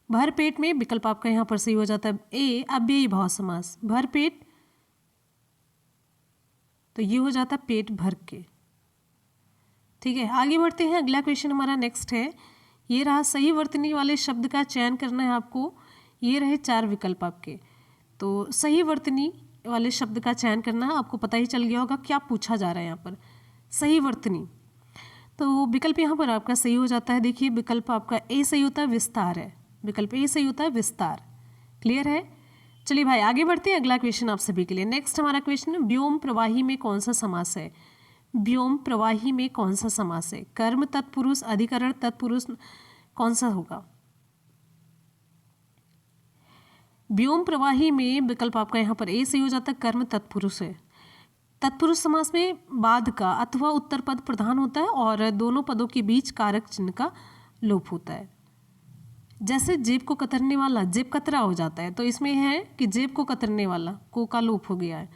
Speaker 1: भरपेट में विकल्प आपका यहाँ पर सही हो जाता है ए अव्ययी भाव समास। भरपेट तो ये हो जाता है पेट भर के। ठीक है, आगे बढ़ते हैं। अगला क्वेश्चन हमारा नेक्स्ट है, ये रहा सही वर्तनी वाले शब्द का चयन करना है आपको। ये रहे 4 विकल्प आपके, तो सही वर्तनी वाले शब्द का चयन करना है। आपको पता ही चल गया होगा क्या पूछा जा रहा है यहाँ पर, सही वर्तनी। तो विकल्प यहाँ पर आपका सही हो जाता है। देखिए विकल्प आपका ए सही होता है, विस्तार है। विकल्प ए सही होता है, विस्तार। क्लियर है? चलिए भाई आगे बढ़ते हैं। अगला क्वेश्चन आप सभी के लिए, नेक्स्ट हमारा क्वेश्चन, व्योम प्रवाही में कौन सा समास है? व्योम प्रवाही में कौन सा समास है? कर्म तत्पुरुष, अधिकरण तत्पुरुष, कौन सा होगा? व्योम प्रवाही में विकल्प आपका यहाँ पर ए सही हो जाता है, कर्म तत्पुरुष है। तत्पुरुष समास में बाद का अथवा उत्तर पद प्रधान होता है और दोनों पदों के बीच कारक चिन्ह का लोप होता है। जैसे जेब को कतरने वाला जेब कतरा हो जाता है, तो इसमें है कि जेब को कतरने वाला को का लोप हो गया है।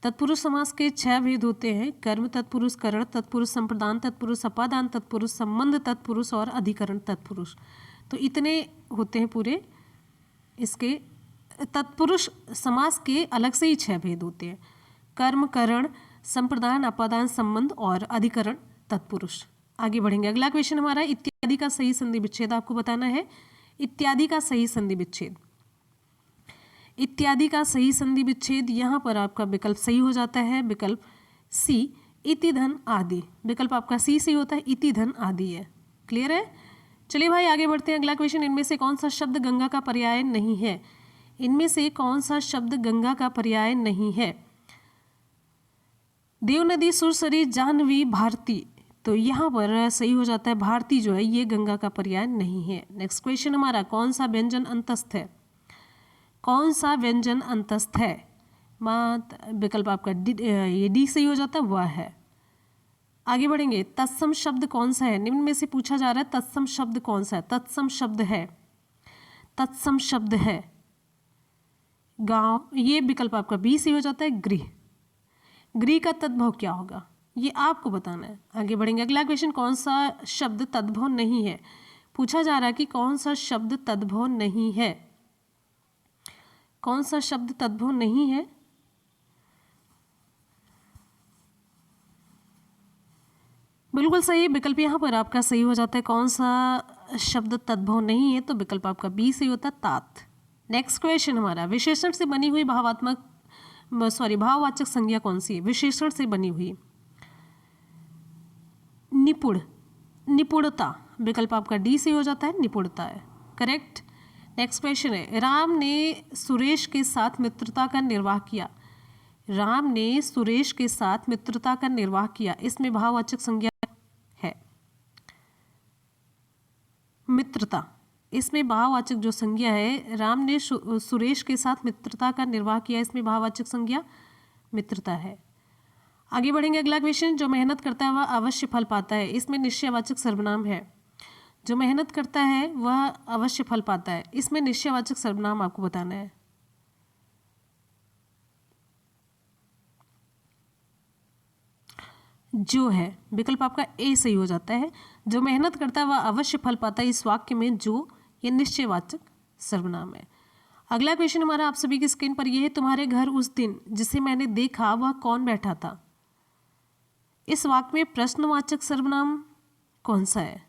Speaker 1: तत्पुरुष समास के 6 भेद होते हैं, कर्म तत्पुरुष, करण तत्पुरुष, संप्रदान तत्पुरुष, अपादान तत्पुरुष, संबंध तत्पुरुष और अधिकरण तत्पुरुष। तो इतने होते हैं पूरे इसके। तत्पुरुष समास के अलग से ही 6 भेद होते हैं, कर्म, करण, संप्रदान, अपादान, संबंध और अधिकरण तत्पुरुष। आगे बढ़ेंगे, अगला क्वेश्चन हमारा, इत्यादि का सही संधि विच्छेद आपको बताना है। इत्यादि का सही संधि विच्छेद, इत्यादि का सही संधि विच्छेद यहाँ पर आपका विकल्प सही हो जाता है, विकल्प सी इति धन आदि। विकल्प आपका सी सही होता है, इति धन आदि है। क्लियर है? चलिए भाई आगे बढ़ते हैं। अगला क्वेश्चन, इनमें से कौन सा शब्द गंगा का पर्याय नहीं है? इनमें से कौन सा शब्द गंगा का पर्याय नहीं है? देव नदी, सुरसरी, जाह्नवी, भारती। तो यहाँ पर सही हो जाता है भारती जो है ये गंगा का पर्याय नहीं है। नेक्स्ट क्वेश्चन हमारा, कौन सा व्यंजन अंतस्थ है? कौन सा व्यंजन अंतस्थ है? विकल्प आपका ये डी सही हो जाता है, वह है। आगे बढ़ेंगे, तत्सम शब्द कौन सा है? निम्न में से पूछा जा रहा है तत्सम शब्द कौन सा है? तत्सम शब्द है, तत्सम शब्द है गांव। ये विकल्प आपका बी सही हो जाता है, गृह। गृह का तद्भव क्या होगा ये आपको बताना है। आगे बढ़ेंगे, अगला क्वेश्चन, कौन सा शब्द तद्भव नहीं है? पूछा जा रहा है कि कौन सा शब्द तद्भव नहीं है? कौन सा शब्द तद्भव नहीं है? बिल्कुल सही, विकल्प यहाँ पर आपका सही हो जाता है। कौन सा शब्द तद्भव नहीं है? तो विकल्प आपका बी सही होता है, तात। नेक्स्ट क्वेश्चन हमारा, विशेषण से बनी हुई भावात्मक भाववाचक संज्ञा कौन सी है? विशेषण से बनी हुई। निपुण, निपुणता, विकल्प आपका डी से हो जाता है, निपुणता है करेक्ट। नेक्स्ट क्वेश्चन है, राम ने सुरेश के साथ मित्रता का निर्वाह किया। राम ने सुरेश के साथ मित्रता का निर्वाह किया, इसमें भाववाचक संज्ञा है मित्रता। इसमें भाववाचक जो संज्ञा है, राम ने सुरेश के साथ मित्रता का निर्वाह किया, इसमें भाववाचक संज्ञा मित्रता है। आगे बढ़ेंगे, अगला क्वेश्चन, जो मेहनत करता है वह अवश्य फल पाता है, इसमें निश्चयवाचक सर्वनाम है। जो मेहनत करता है वह अवश्य फल पाता है, इसमें निश्चयवाचक सर्वनाम आपको बताना है। जो है विकल्प आपका ए सही हो जाता है। जो मेहनत करता है वह अवश्य फल पाता है, इस वाक्य में जो ये निश्चयवाचक सर्वनाम है। अगला क्वेश्चन हमारा आप सभी की स्क्रीन पर यह है, तुम्हारे घर उस दिन जिसे मैंने देखा वह कौन बैठा था। इस वाक्य में प्रश्नवाचक सर्वनाम कौन सा है?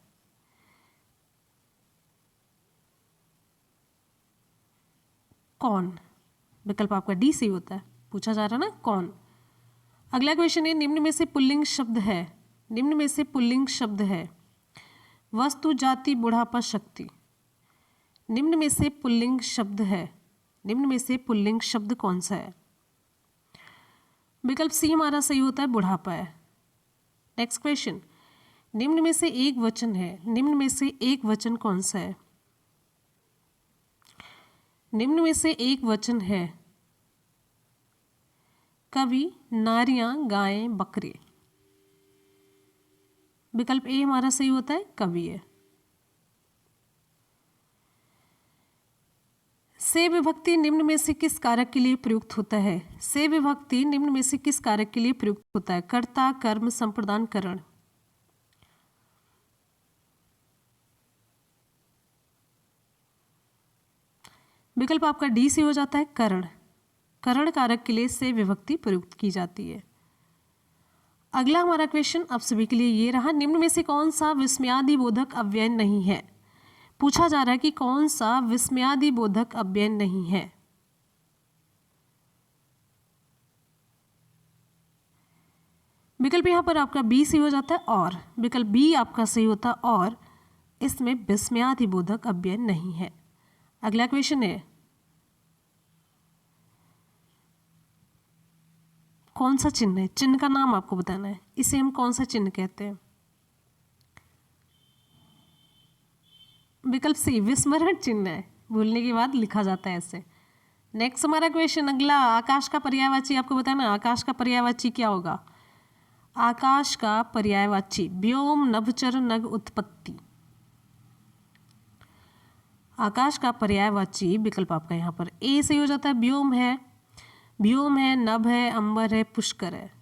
Speaker 1: कौन, विकल्प आपका डी सही होता है, पूछा जा रहा ना कौन। अगला क्वेश्चन है, निम्न में से पुल्लिंग शब्द है, निम्न में से पुल्लिंग शब्द है, वस्तु, जाति, बुढ़ापा, शक्ति। निम्न में से पुल्लिंग शब्द है, निम्न में से पुल्लिंग शब्द कौन सा है? विकल्प सी हमारा सही होता है, बुढ़ापा है। नेक्स्ट क्वेश्चन, निम्न में से एक वचन है, निम्न में से एक वचन कौन सा है? निम्न में से एक वचन है, कवि, नारियां, गायें, बकरे। विकल्प ए हमारा सही होता है, कवि है। से विभक्ति निम्न में से किस कारक के लिए प्रयुक्त होता है? से विभक्ति निम्न में से किस कारक के लिए प्रयुक्त होता है? कर्ता, कर्म, संप्रदान, करण। विकल्प आपका डी से हो जाता है, करण। करण कारक के लिए से विभक्ति प्रयुक्त की जाती है। अगला हमारा क्वेश्चन आप सभी के लिए ये रहा, निम्न में से कौन सा विस्मयादिबोधक अव्यय नहीं है? पूछा जा रहा है कि कौन सा विस्मयादिबोधक अव्यय नहीं है। विकल्प यहाँ पर आपका बी सही हो जाता है, और विकल्प बी आपका सही होता है, और इसमें विस्मयादिबोधक अव्यय नहीं है। अगला क्वेश्चन है, कौन सा चिन्ह है? चिन्ह का नाम आपको बताना है, इसे हम कौन सा चिन्ह कहते हैं? विकल्प सी विस्मरण चिन्ह है, भूलने के बाद लिखा जाता है ऐसे। नेक्स्ट हमारा क्वेश्चन अगला, आकाश का पर्यायवाची आपको बताना। आकाश का पर्यायवाची क्या होगा? आकाश का पर्यायवाची व्योम, नभचर, नग, उत्पत्ति। आकाश का पर्यायवाची विकल्प आपका यहाँ पर ए सही हो जाता है, व्योम है, व्योम है, नभ है, अंबर है, पुष्कर है।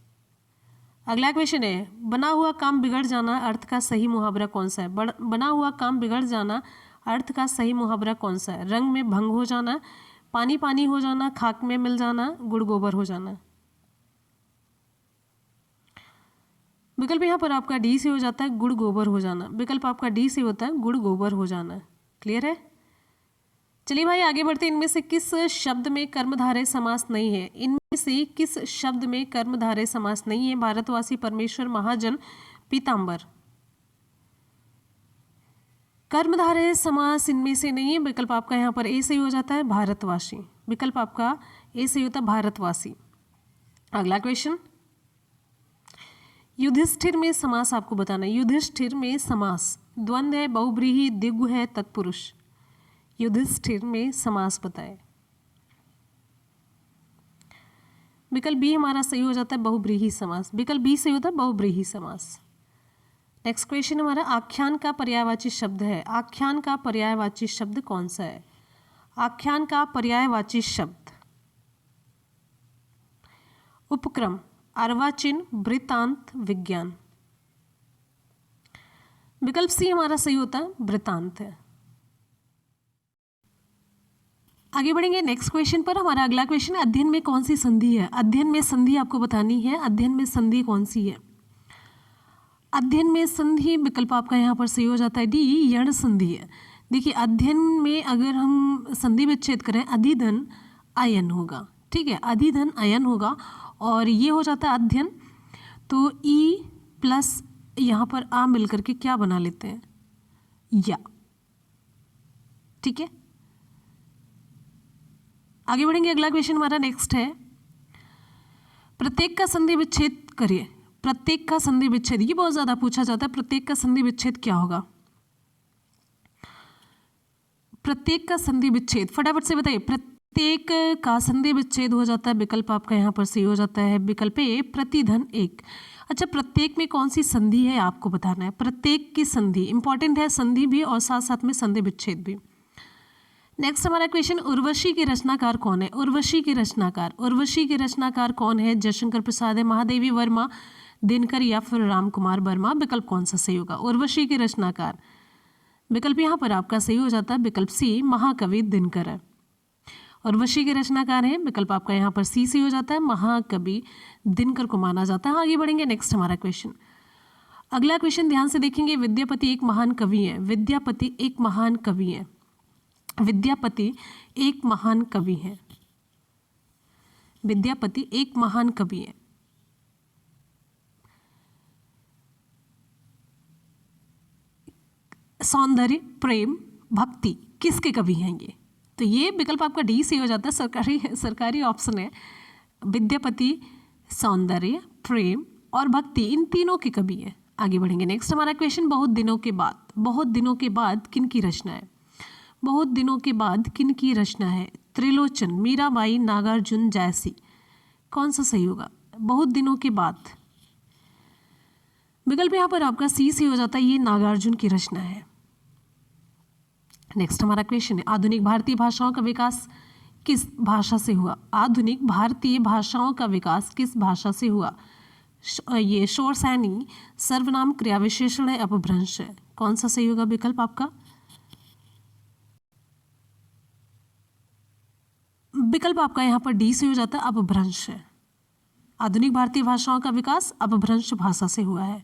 Speaker 1: अगला क्वेश्चन है, बना हुआ काम बिगड़ जाना अर्थ का सही मुहावरा कौन सा है? बना हुआ काम बिगड़ जाना अर्थ का सही मुहावरा कौन सा है? रंग में भंग हो जाना, पानी पानी हो जाना, खाक में मिल जाना, गुड़ गोबर हो जाना। विकल्प यहाँ पर आपका डी से हो जाता है, गुड़ गोबर हो जाना। विकल्प आपका डी से होता है, गुड़ गोबर हो जाना। क्लियर है? चलिए भाई आगे बढ़ते, इनमें से किस शब्द में कर्मधारय समास नहीं है? इनमें से किस शब्द में कर्मधारय समास नहीं है? भारतवासी, परमेश्वर, महाजन, पीताम्बर। कर्मधारय समास इनमें से नहीं है, विकल्प आपका यहाँ पर ए सही हो जाता है, भारतवासी। विकल्प आपका ए सही होता है, भारतवासी। अगला क्वेश्चन, युधिष्ठिर में समास आपको बताना है। युधिष्ठिर में समास द्वंद्व है, बहुब्रीहि, द्विगु है, तत्पुरुष। युधिष्ठिर में समास बताए। विकल्प बी हमारा सही हो जाता है, बहुब्रीहि समास। विकल्प बी सही होता है, बहुब्रीहि समास। नेक्स्ट क्वेश्चन हमारा, आख्यान का पर्यायवाची शब्द है। आख्यान का पर्यायवाची शब्द कौन सा है? आख्यान का पर्यायवाची शब्द उपक्रम, अर्वाचीन, वृत्तांत, विज्ञान। विकल्प सी हमारा सही होता है, वृत्तांत है। आगे बढ़ेंगे नेक्स्ट क्वेश्चन पर। हमारा अगला क्वेश्चन, अध्ययन में कौन सी संधि है? अध्ययन में संधि आपको बतानी है। अध्ययन में संधि कौन सी है? अध्ययन में संधि विकल्प आपका यहाँ पर सही हो जाता है, डी, यण संधि है। देखिए अध्ययन में अगर हम संधि विच्छेद करें, अधिधन आयन होगा। ठीक है, अधिधन अयन होगा और ये हो जाता है अध्ययन, तो ई प्लस यहाँ पर आ मिलकर के क्या बना लेते हैं, या। ठीक है, आगे बढ़ेंगे। अगला क्वेश्चन हमारा नेक्स्ट है, प्रत्येक का संधि विच्छेद करिए। प्रत्येक का संधि विच्छेद, ये बहुत ज्यादा पूछा जाता है, प्रत्येक का संधि विच्छेद क्या होगा? प्रत्येक का संधि विच्छेद फटाफट से बताइए। प्रत्येक का संधि विच्छेद हो जाता है, विकल्प आपका यहाँ पर सही हो जाता है, विकल्प ए प्रतिधन एक। अच्छा, प्रत्येक में कौन सी संधि है आपको बताना है। प्रत्येक की संधि इंपॉर्टेंट है, संधि भी और साथ साथ में संधि विच्छेद भी। नेक्स्ट हमारा क्वेश्चन, उर्वशी के रचनाकार कौन है? उर्वशी के रचनाकार, उर्वशी के रचनाकार कौन है? जयशंकर प्रसाद है, महादेवी वर्मा, दिनकर या फिर राम कुमार वर्मा। विकल्प कौन सा सही होगा? उर्वशी के रचनाकार, विकल्प यहाँ पर आपका सही हो जाता है, विकल्प सी महाकवि दिनकर है। उर्वशी के रचनाकार हैं, विकल्प आपका यहाँ पर सी हो जाता है, महाकवि दिनकर को माना जाता है। आगे बढ़ेंगे। नेक्स्ट हमारा क्वेश्चन, अगला क्वेश्चन ध्यान से देखेंगे। विद्यापति एक महान कवि है। विद्यापति एक महान कवि है। विद्यापति एक महान कवि है। विद्यापति एक महान कवि है। सौंदर्य, प्रेम, भक्ति किसके कवि हैं ये? तो ये विकल्प आपका डी से हो जाता है, सरकारी ऑप्शन है। विद्यापति सौंदर्य, प्रेम और भक्ति इन तीनों के कवि हैं। आगे बढ़ेंगे। नेक्स्ट हमारा क्वेश्चन, बहुत दिनों के बाद, बहुत दिनों के बाद किन की रचना है? बहुत दिनों के बाद किन की रचना है? त्रिलोचन, मीराबाई, नागार्जुन, जयसी। कौन सा सही होगा? बहुत दिनों के बाद, विकल्प यहाँ पर आपका सी से हो जाता है, ये नागार्जुन की रचना है। नेक्स्ट हमारा क्वेश्चन है, आधुनिक भारतीय भाषाओं का विकास किस भाषा से हुआ? आधुनिक भारतीय भाषाओं का विकास किस भाषा से हुआ? ये शोरसैनी सर्वनाम, क्रिया विशेषण है, अपभ्रंश है। कौन सा सही होगा विकल्प आपका? विकल्प आपका यहाँ पर डी से हो जाता है, अपभ्रंश है। आधुनिक भारतीय भाषाओं का विकास अपभ्रंश भाषा से हुआ है।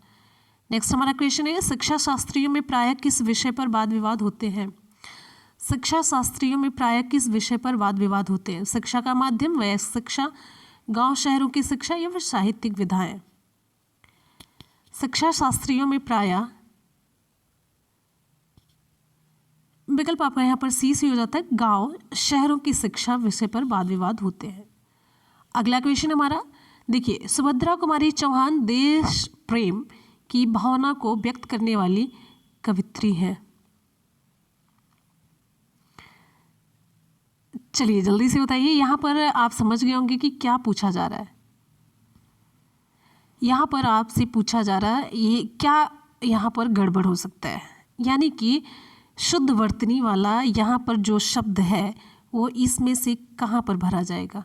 Speaker 1: नेक्स्ट हमारा क्वेश्चन है, शिक्षा शास्त्रियों में प्रायः किस विषय पर वाद विवाद होते हैं? शिक्षा शास्त्रियों में प्रायः किस विषय पर वाद विवाद होते हैं? शिक्षा का माध्यम, वयस्क शिक्षा, गांव शहरों की शिक्षा या फिर साहित्यिक विधाएं। शिक्षा शास्त्रियों में प्रायः, विकल्प आपका यहाँ पर सी हो जाता है, गांव शहरों की शिक्षा विषय पर वाद विवाद होते हैं। अगला क्वेश्चन हमारा देखिए, सुभद्रा कुमारी चौहान देश प्रेम की भावना को व्यक्त करने वाली कवित्री है। चलिए जल्दी से बताइए, यहाँ पर आप समझ गए होंगे कि क्या पूछा जा रहा है। यहाँ पर आपसे पूछा जा रहा है ये क्या यहाँ पर गड़बड़ हो सकता है, यानी कि शुद्ध वर्तनी वाला यहाँ पर जो शब्द है वो इसमें से कहाँ पर भरा जाएगा?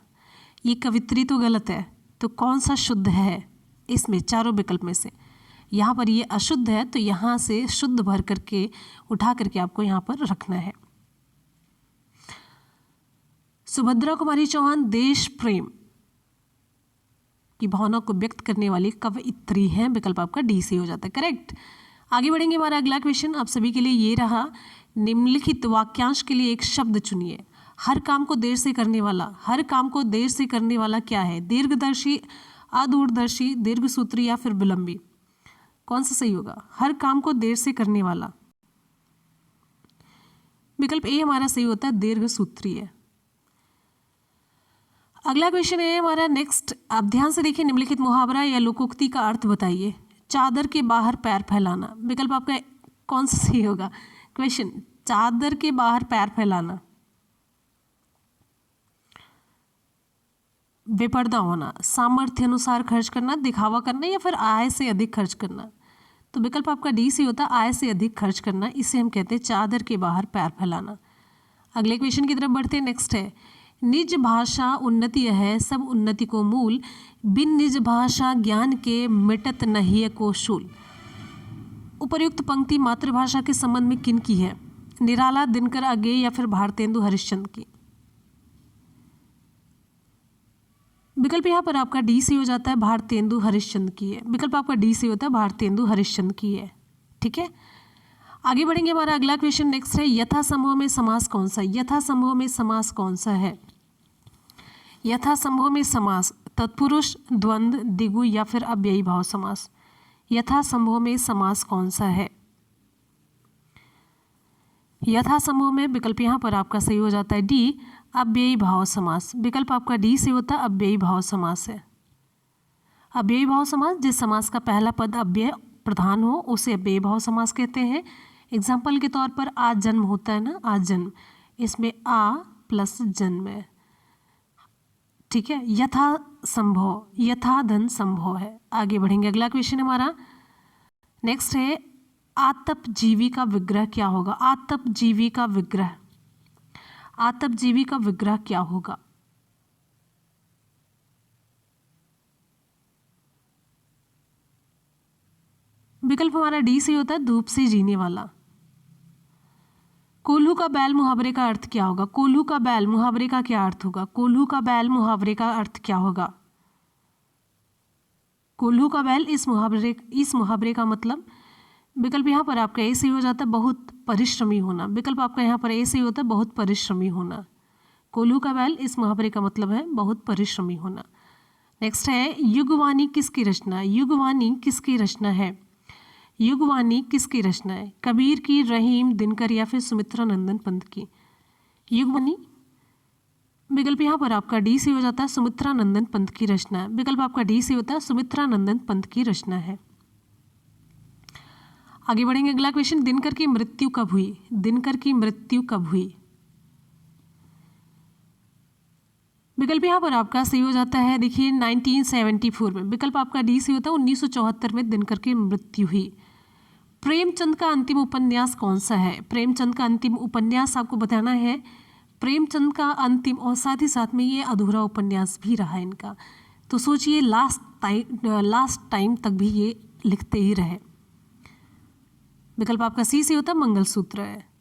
Speaker 1: ये कवित्री तो गलत है, तो कौन सा शुद्ध है इसमें चारों विकल्प में से? यहाँ पर ये अशुद्ध है, तो यहाँ से शुद्ध भर करके उठा करके आपको यहाँ पर रखना है। सुभद्रा कुमारी चौहान देश प्रेम की भावना को व्यक्त करने वाली कवयित्री हैं, विकल्प आपका डी से हो जाता है, करेक्ट। आगे बढ़ेंगे। हमारा अगला क्वेश्चन आप सभी के लिए ये रहा, निम्नलिखित वाक्यांश के लिए एक शब्द चुनिए। हर काम को देर से करने वाला, हर काम को देर से करने वाला क्या है? दीर्घदर्शी, अदूरदर्शी, दीर्घसूत्री या फिर विलंबी। कौन सा सही होगा? हर काम को देर से करने वाला, विकल्प ए हमारा सही होता है, दीर्घसूत्री है। अगला क्वेश्चन है हमारा नेक्स्ट, आप ध्यान से देखिए, निम्नलिखित मुहावरा या लोकोक्ति का अर्थ बताइए। चादर के बाहर पैर फैलाना, विकल्प आपका कौन सा सही होगा? क्वेश्चन, चादर के बाहर पैर फैलाना, बेपर्दा होना, सामर्थ्य अनुसार खर्च करना, दिखावा करना या फिर आय से अधिक खर्च करना। तो विकल्प आपका डी सी होता है, आय से अधिक खर्च करना, इसे हम कहते हैं चादर के बाहर पैर फैलाना। अगले क्वेश्चन की तरफ बढ़ते हैं। नेक्स्ट है, निज भाषा उन्नति है, सब उन्नति को मूल, बिन निज भाषा ज्ञान के मिटत नहीं को शूल। उपर्युक्त पंक्ति मातृभाषा के संबंध में किन की है? निराला, दिनकर, अज्ञेय या फिर भारतेंदु हरिश्चंद्र की। विकल्प यहाँ पर आपका डी सी हो जाता है, भारतेंदु हरिश्चंद्र की है। विकल्प आपका डी सी होता है, भारतेंदु हरिश्चंद्र की है। ठीक है, आगे बढ़ेंगे। हमारा अगला क्वेश्चन नेक्स्ट है, यथा समूह में समास कौन सा? यथा समूह में समास कौन सा है? यथासंभव में समास तत्पुरुष, द्वंद्व, द्विगु या फिर अव्ययी भाव समास। यथासंभव में समास कौन सा है? यथासंभव में विकल्प यहाँ पर आपका सही हो जाता है डी, अव्ययी भाव समास। विकल्प आपका डी से होता है, अव्ययी भाव समास है। अव्ययी भाव समास, जिस समास का पहला पद अव्यय प्रधान हो उसे अव्ययी भाव समास कहते हैं। एग्जाम्पल के तौर पर आज जन्म होता है ना, आज जन्म, इसमें आ प्लस जन्म है, ठीक है। यथा संभव, यथा धन संभव है। आगे बढ़ेंगे, अगला क्वेश्चन हमारा नेक्स्ट है, आतपजीवी का विग्रह क्या होगा? आतपजीवी का विग्रह, आतपजीवी का विग्रह क्या होगा? विकल्प हमारा डी से होता है, धूप से जीने वाला। कोल्हू का बैल मुहावरे का अर्थ क्या होगा? कोल्हू का बैल मुहावरे का क्या अर्थ होगा? कोल्हू का बैल मुहावरे का अर्थ क्या होगा? कोल्हू का बैल, इस मुहावरे का मतलब, विकल्प यहाँ पर आपका ए से हो जाता है, बहुत परिश्रमी होना। विकल्प आपका यहाँ पर ए से होता है, बहुत परिश्रमी होना। कोल्हू का बैल, इस मुहावरे का मतलब है बहुत परिश्रमी होना। नेक्स्ट है, युगवाणी किसकी रचना है? युगवाणी किसकी रचना है? युगवाणी किसकी रचना है? कबीर की, रहीम, दिनकर या फिर सुमित्रा नंदन पंत की? युगवाणी, विकल्प यहाँ पर आपका डी से हो जाता है, सुमित्रा नंदन पंत की रचना है। विकल्प आपका डी से होता है, सुमित्रा नंदन पंत की रचना है। आगे बढ़ेंगे, अगला क्वेश्चन, दिनकर की मृत्यु कब हुई? दिनकर की मृत्यु कब हुई? विकल्प यहाँ पर आपका सही हो जाता है, देखिए 1974 में। विकल्प आपका डी से होता है, 1974 में दिनकर की मृत्यु हुई। प्रेमचंद का अंतिम उपन्यास कौन सा है? प्रेमचंद का अंतिम उपन्यास आपको बताना है। प्रेमचंद का अंतिम और साथ ही साथ में ये अधूरा उपन्यास भी रहा इनका, तो सोचिए लास्ट टाइम तक भी ये लिखते ही रहे। विकल्प आपका सी से होता है, मंगलसूत्र है।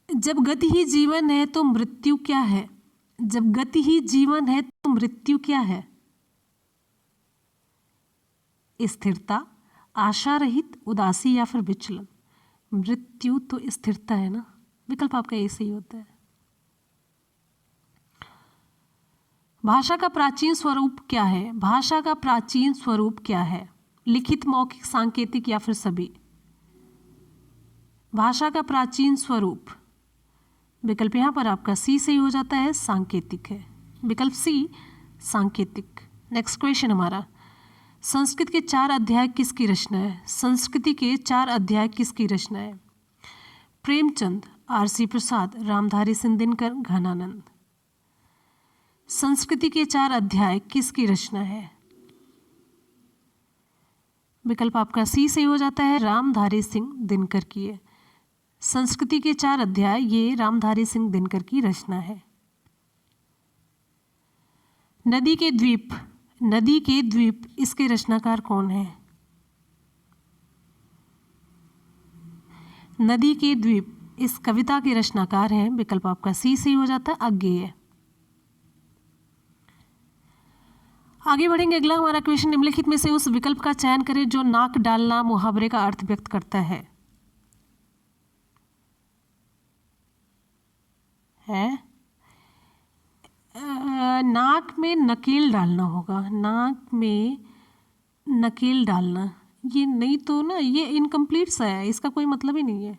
Speaker 1: जब गति ही जीवन है तो मृत्यु क्या है? जब गति ही जीवन है तो मृत्यु क्या है? स्थिरता, आशा रहित, उदासी या फिर विचलन? मृत्यु तो स्थिरता है ना, विकल्प आपका ऐसे ही होता है। भाषा का प्राचीन स्वरूप क्या है? भाषा का प्राचीन स्वरूप क्या है? लिखित, मौखिक, सांकेतिक या फिर सभी? भाषा का प्राचीन स्वरूप, विकल्प यहाँ पर आपका सी सही हो जाता है, सांकेतिक है। विकल्प सी, सांकेतिक। नेक्स्ट क्वेश्चन हमारा, संस्कृत के 4 अध्याय किसकी रचना है? संस्कृति के 4 अध्याय किसकी रचना है? प्रेमचंद, आर.सी. प्रसाद, रामधारी सिंह दिनकर, घनानंद। संस्कृति के 4 अध्याय किसकी रचना है? विकल्प आपका सी सही हो जाता है, रामधारी सिंह दिनकर की है। संस्कृति के 4 अध्याय ये रामधारी सिंह दिनकर की रचना है। नदी के द्वीप, नदी के द्वीप, इसके रचनाकार कौन है? नदी के द्वीप इस कविता के रचनाकार हैं। विकल्प आपका सी सही हो जाता है, अज्ञेय। आगे बढ़ेंगे, अगला हमारा क्वेश्चन, निम्नलिखित में से उस विकल्प का चयन करें जो नाक डालना मुहावरे का अर्थ व्यक्त करता है। नाक में नकेल डालना होगा, नाक में नकेल डालना, ये नहीं तो ना, ये इनकम्प्लीट सा है, इसका कोई मतलब ही नहीं है।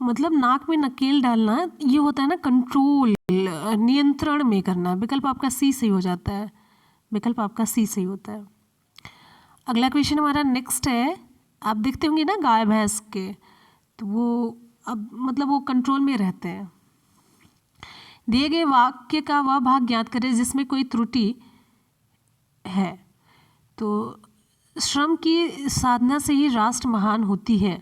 Speaker 1: मतलब नाक में नकेल डालना ये होता है ना कंट्रोल, नियंत्रण में करना। विकल्प आपका सी सही हो जाता है, विकल्प आपका सी सही होता है। अगला क्वेश्चन हमारा नेक्स्ट है, आप देखते होंगे ना गाय भैंस के, तो वो अब मतलब वो कंट्रोल में रहते हैं। दिए गए वाक्य का वह भाग ज्ञात करें जिसमें कोई त्रुटि है। तो श्रम की साधना से ही राष्ट्र महान होती है।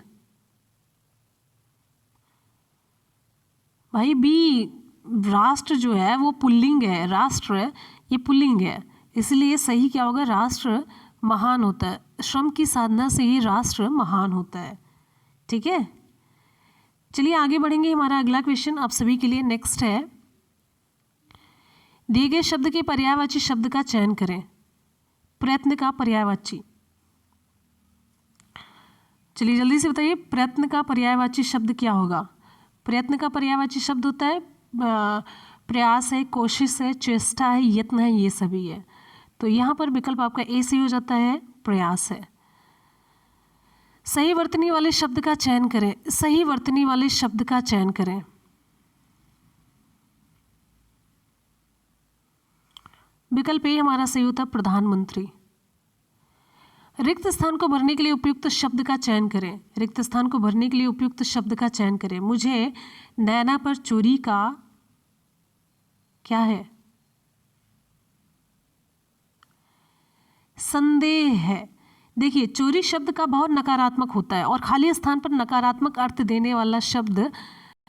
Speaker 1: भाई बी, राष्ट्र जो है वो पुल्लिंग है, राष्ट्र है ये पुल्लिंग है, इसलिए सही क्या होगा, राष्ट्र महान होता है। श्रम की साधना से ही राष्ट्र महान होता है। ठीक है, चलिए आगे बढ़ेंगे। हमारा अगला क्वेश्चन आप सभी के लिए नेक्स्ट है, दिए गए शब्द के पर्यायवाची शब्द का चयन करें। प्रयत्न का पर्यायवाची, चलिए जल्दी से बताइए, प्रयत्न का पर्यायवाची शब्द क्या होगा? प्रयत्न का पर्यायवाची शब्द होता है प्रयास है, कोशिश है, चेष्टा है, यत्न है, ये सभी है। तो यहाँ पर विकल्प आपका ए सही हो जाता है, प्रयास है। सही वर्तनी वाले शब्द का चयन करें, सही वर्तनी वाले शब्द का चयन करें। विकल्प ए हमारा सही होता है, प्रधानमंत्री। रिक्त स्थान को भरने के लिए उपयुक्त शब्द का चयन करें, रिक्त स्थान को भरने के लिए उपयुक्त शब्द का चयन करें। मुझे नैना पर चोरी का क्या है, संदेह है। देखिए, चोरी शब्द का भाव नकारात्मक होता है और खाली स्थान पर नकारात्मक अर्थ देने वाला शब्द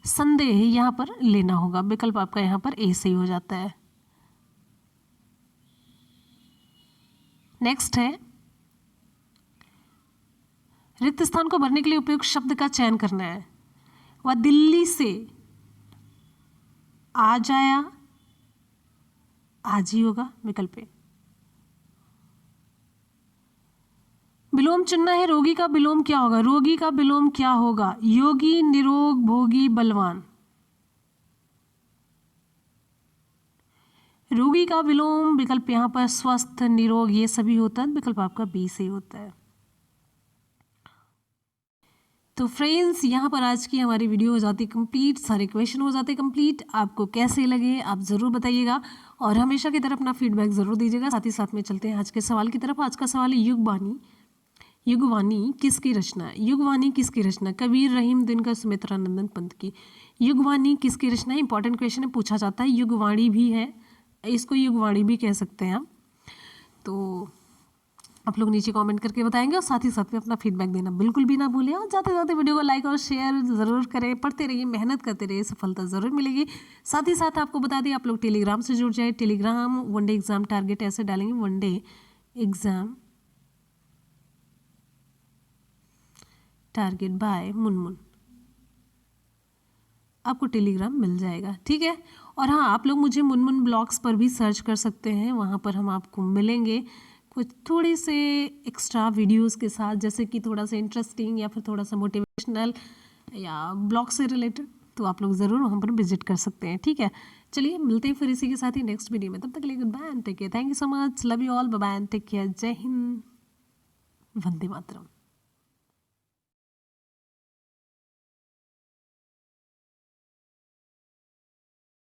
Speaker 1: संदेह यहाँ पर लेना होगा। विकल्प आपका यहाँ पर ए सही हो जाता है। नेक्स्ट है, रिक्त स्थान को भरने के लिए उपयुक्त शब्द का चयन करना है। वह दिल्ली से आज आया, आज ही होगा, विकल्प ए। विलोम चुनना है, रोगी का विलोम क्या होगा, रोगी का विलोम क्या होगा, योगी, निरोग, भोगी, बलवान। रोगी का विलोम विकल्प यहाँ पर स्वस्थ, निरोग, ये सभी होता है। विकल्प आपका बी से होता है। तो फ्रेंड्स, यहाँ पर आज की हमारी वीडियो हो जाती कंप्लीट, सारे क्वेश्चन हो जाते कंप्लीट। आपको कैसे लगे आप ज़रूर बताइएगा और हमेशा की तरफ अपना फीडबैक ज़रूर दीजिएगा। साथ ही साथ में चलते हैं आज के सवाल की तरफ। आज का सवाल है, युगवाणी, युगवाणी किसकी रचना है, युगवाणी किसकी रचना, कबीर, रहीम, दिनकर, सुमित्रानंदन पंत की। युगवाणी किसकी रचना है, इंपॉर्टेंट क्वेश्चन है, पूछा जाता है। युगवाणी भी है, इसको युगवाणी भी कह सकते हैं हम। तो आप लोग नीचे कमेंट करके बताएंगे और साथ ही साथ में अपना फीडबैक देना बिल्कुल भी ना भूलें। और जाते जाते वीडियो को लाइक और शेयर ज़रूर करें। पढ़ते रहिए, मेहनत करते रहिए, सफलता ज़रूर मिलेगी। साथ ही साथ आपको बता दें, आप लोग टेलीग्राम से जुड़ जाए। टेलीग्राम वनडे एग्ज़ाम टारगेट ऐसे डालेंगे, oneday exam target by Munmun, आपको टेलीग्राम मिल जाएगा, ठीक है। और हाँ, आप लोग मुझे मुनमुन ब्लॉग्स पर भी सर्च कर सकते हैं, वहाँ पर हम आपको मिलेंगे कुछ थोड़े से एक्स्ट्रा वीडियोस के साथ, जैसे कि थोड़ा सा इंटरेस्टिंग या फिर थोड़ा सा मोटिवेशनल या ब्लॉग से रिलेटेड। तो आप लोग ज़रूर वहाँ पर विजिट कर सकते हैं, ठीक है। चलिए, मिलते हैं फिर इसी के साथ ही नेक्स्ट वीडियो में। तब तक के लिए good bye and take care. Thank you so much, love you all, bye bye and take care. जय हिंद, वंदे मातरम।